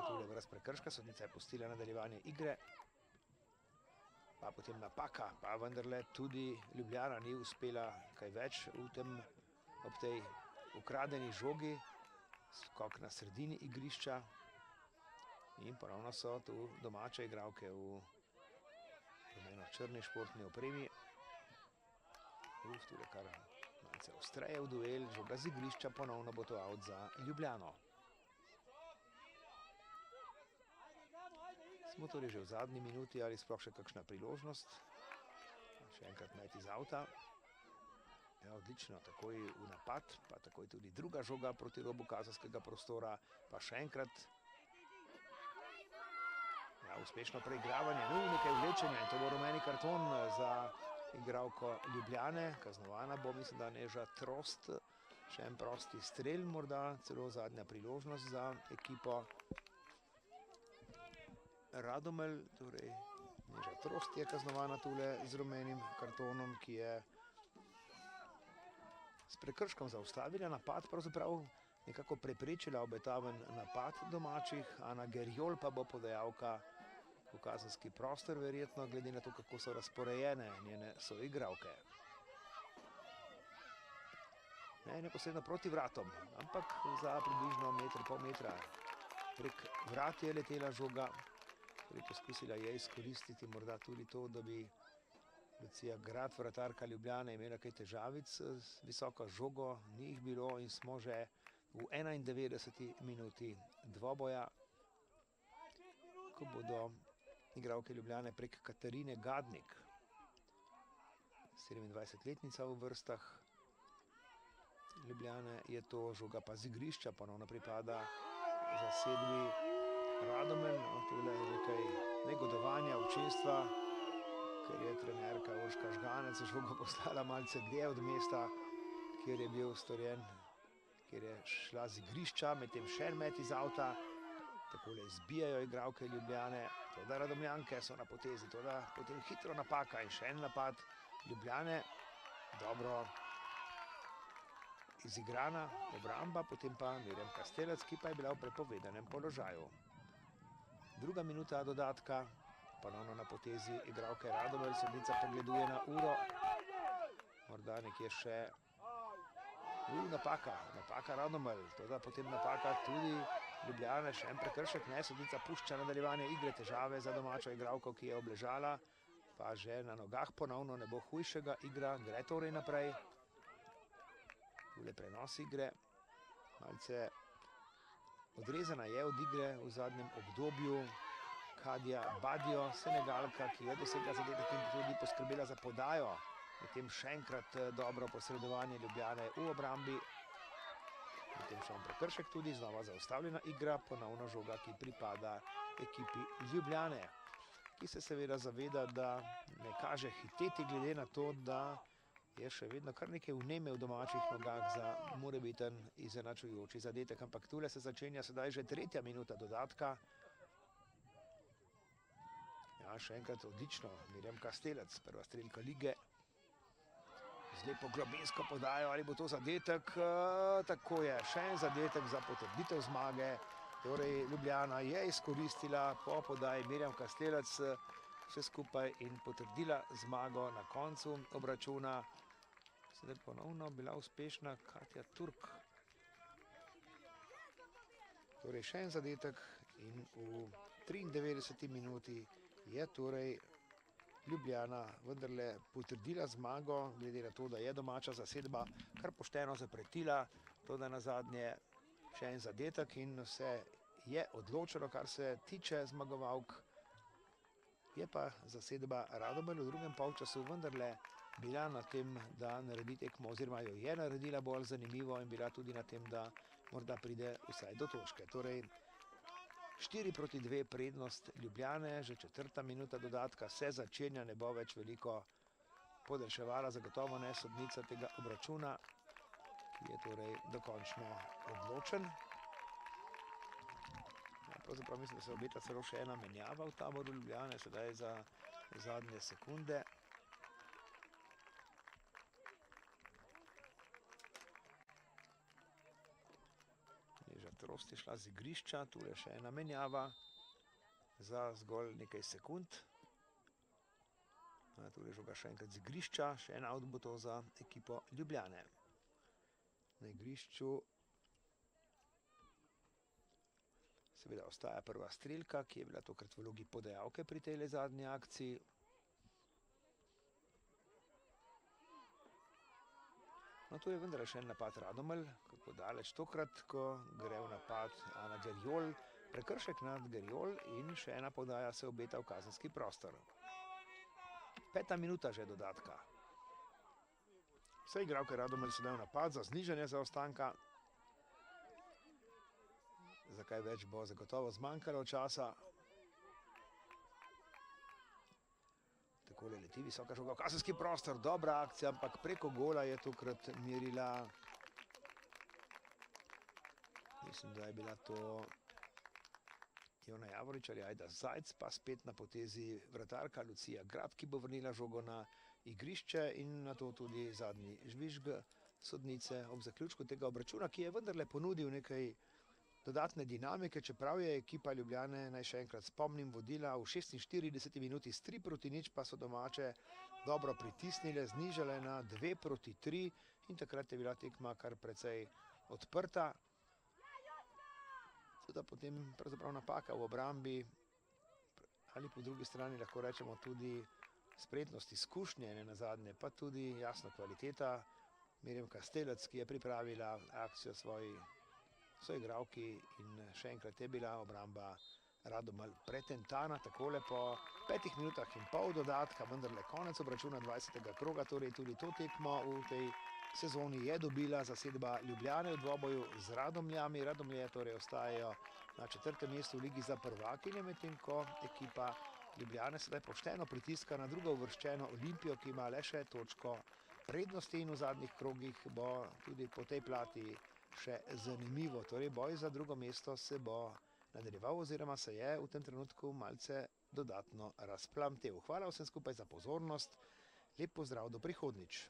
Speaker 1: Tule brez prekrška, sodnica je pustila nadaljevanje igre. Pa potem napaka, pa vendarle tudi Ljubljana ni uspela kaj več ob tej ukradeni žogi. Skok na sredini igrišča in ponovno so tu domače igralke v črni športni opremi. Tule kar malce ostreje v duel, žoga z igrišča, ponovno bo to avt za Ljubljano. Smo torej že v zadnji minuti, ali sploh še kakšna priložnost. Še enkrat met iz avta. Ja, odlično, takoj v napad, pa takoj tudi druga žoga proti robu kazenskega prostora, pa še enkrat ja, uspešno preigravanje, nekaj vlečenja in to bo rumeni karton za igralko Ljubljane, kaznovana bo, mislim, da Neža Trost, še en prosti strel, morda celo zadnja priložnost za ekipo Radomelj, torej Neža Trost je kaznovana tule z rumenim kartonom, ki je s prekrškom zaustavila napad, pravzaprav nekako preprečila obetaven napad domačih. Ana Gerjol pa bo podajalka v kazenski prostor, verjetno glede na to, kako so razporejene njene soigralke. ne neposredno proti vratom, ampak za približno meter, pol metra. Prek vrat je letela žoga, torej poskusila je izkoristiti morda tudi to, da bi Lucija Grad, vratarka Ljubljane, imela kaj težavic z visoko žogo, ni jih bilo in smo že v 91. minuti dvoboja, ko bodo igralke Ljubljane prek Katarine Gadnik, 27-letnica v vrstah Ljubljane, je to žoga pa z igrišča, ponovno pripada zasedbi Radomelj. Tule je nekaj negodovanja občinstva, ker je trenerka Urška Žganec žogo poslala malce dlje od mesta, kjer je bil storjen, kjer je šla z igrišča, medtem še en met iz avta. Takole izbijajo igralke Ljubljane, toda Radomljanke so na potezi, toda potem hitro napaka in še en napad Ljubljane. Dobro izigrana obramba, potem pa Mirjam Kastelec, ki pa je bila v prepovedanem položaju. Druga minuta dodatka, ponovno na potezi igralke Radomelj, sodnica pogleduje na uro, morda nekje še napaka Radomelj, toda potem napaka tudi Ljubljane, še en prekršek, ne, sodnica pušča nadaljevanje igre, težave za domačo igralko, ki je obležala, pa že na nogah ponovno, ne bo hujšega, igra gre torej naprej. Tule prenos igre, malce odrezana je od igre v zadnjem obdobju Kadija Badio, Senegalka, ki je dosegla zadetek in tudi poskrbela za podajo. Medtem še enkrat dobro posredovanje Ljubljane v obrambi. Medtem še en prekršek tudi, znova zaustavljena igra, ponovno žoga, ki pripada ekipi Ljubljane, ki se seveda zaveda, da ne kaže hiteti glede na to, da je še vedno kar nekaj vneme v domačih nogah za morebiten izenačujoči zadetek. Ampak tule se začenja sedaj že tretja minuta dodatka. Ja, še enkrat odlično, Mirjam Kastelec, prva strelka lige. Z lepo globinsko podajo, ali bo to zadetek? Tako je, še en zadetek za potrditev zmage. Torej, Ljubljana je izkoristila po podaji Mirjam Kastelec vse skupaj in potrdila zmago na koncu obračuna. Sedaj ponovno bila uspešna Katja Turk. Torej, še en zadetek in v 93. minuti je torej Ljubljana vendarle potrdila zmago, glede na to, da je domača zasedba kar pošteno zapretila, toda nazadnje še en zadetek in vse je odločeno, kar se tiče zmagovalk. Je pa zasedba Radomelj v drugem polčasu vendarle bila na tem, da naredi tekmo, oziroma jo je naredila bolj zanimivo in bila tudi na tem, da morda pride vsaj do točke. Torej, 4:2 prednost Ljubljane, že četrta minuta dodatka se začenja, ne bo več veliko podaljševala, zagotovo ne sodnica tega obračuna, ki je torej dokončno odločen. Ja, pravzaprav mislim, da se obeta celo še ena menjava v taboru Ljubljane, sedaj za zadnje sekunde. Trost je šla z igrišča, tule še ena menjava za zgolj nekaj sekund. Tule žoga še enkrat z igrišča, še en out bo to za ekipo Ljubljane. Na igrišču seveda ostaja prva strelka, ki je bila tokrat v vlogi podajalke pri tej zadnji akciji. No, tu je vendar še en napad Radomelj, kako daleč tokrat, ko gre v napad Ana Gerjol, prekršek nad Gerjol in še ena podaja se obeta v kazenski prostor. 5. minuta že dodatka. Vse igralke Radomelj sedaj v napad za znižanje zaostanka. Za kaj več bo zagotovo zmanjkalo časa. Takole leti visoka žoga v kazenski prostor, dobra akcija, ampak preko gola je tokrat merila. Mislim, da je bila to Jona Javorič ali Ajda Zajc, pa spet na potezi vratarka Lucija Grad, ki bo vrnila žogo na igrišče in na to tudi zadnji žvižg sodnice ob zaključku tega obračuna, ki je vendarle ponudil nekaj dodatne dinamike, čeprav je ekipa Ljubljane, naj še enkrat spomnim, vodila v 46. minuti s 3:0, pa so domače dobro pritisnile, znižale na 2:3 in takrat je bila tekma kar precej odprta. Tudi potem pravzaprav napaka v obrambi ali po drugi strani lahko rečemo tudi spretnost, izkušnje na zadnje, pa tudi jasno kvaliteta. Mirjam Kastelec, ki je pripravila akcijo svoji igralki in še enkrat je bila obramba Radomelj pretentana, takole po 5 minutah in pol dodatka, vendarle konec obračuna 20. kroga, torej tudi to tekmo v tej sezoni je dobila zasedba Ljubljane v dvoboju z Radomljami. Radomlje torej ostajajo na 4. mestu v ligi za prvakinje, medtem ko ekipa Ljubljane sedaj pošteno pritiska na drugo uvrščeno Olimpijo, ki ima le še točko prednosti in v zadnjih krogih bo tudi po tej plati še zanimivo. Torej boj za drugo mesto se bo nadaljeval oziroma se je v tem trenutku malce dodatno razplamtel. Hvala vsem skupaj za pozornost, lep pozdrav do prihodnjič.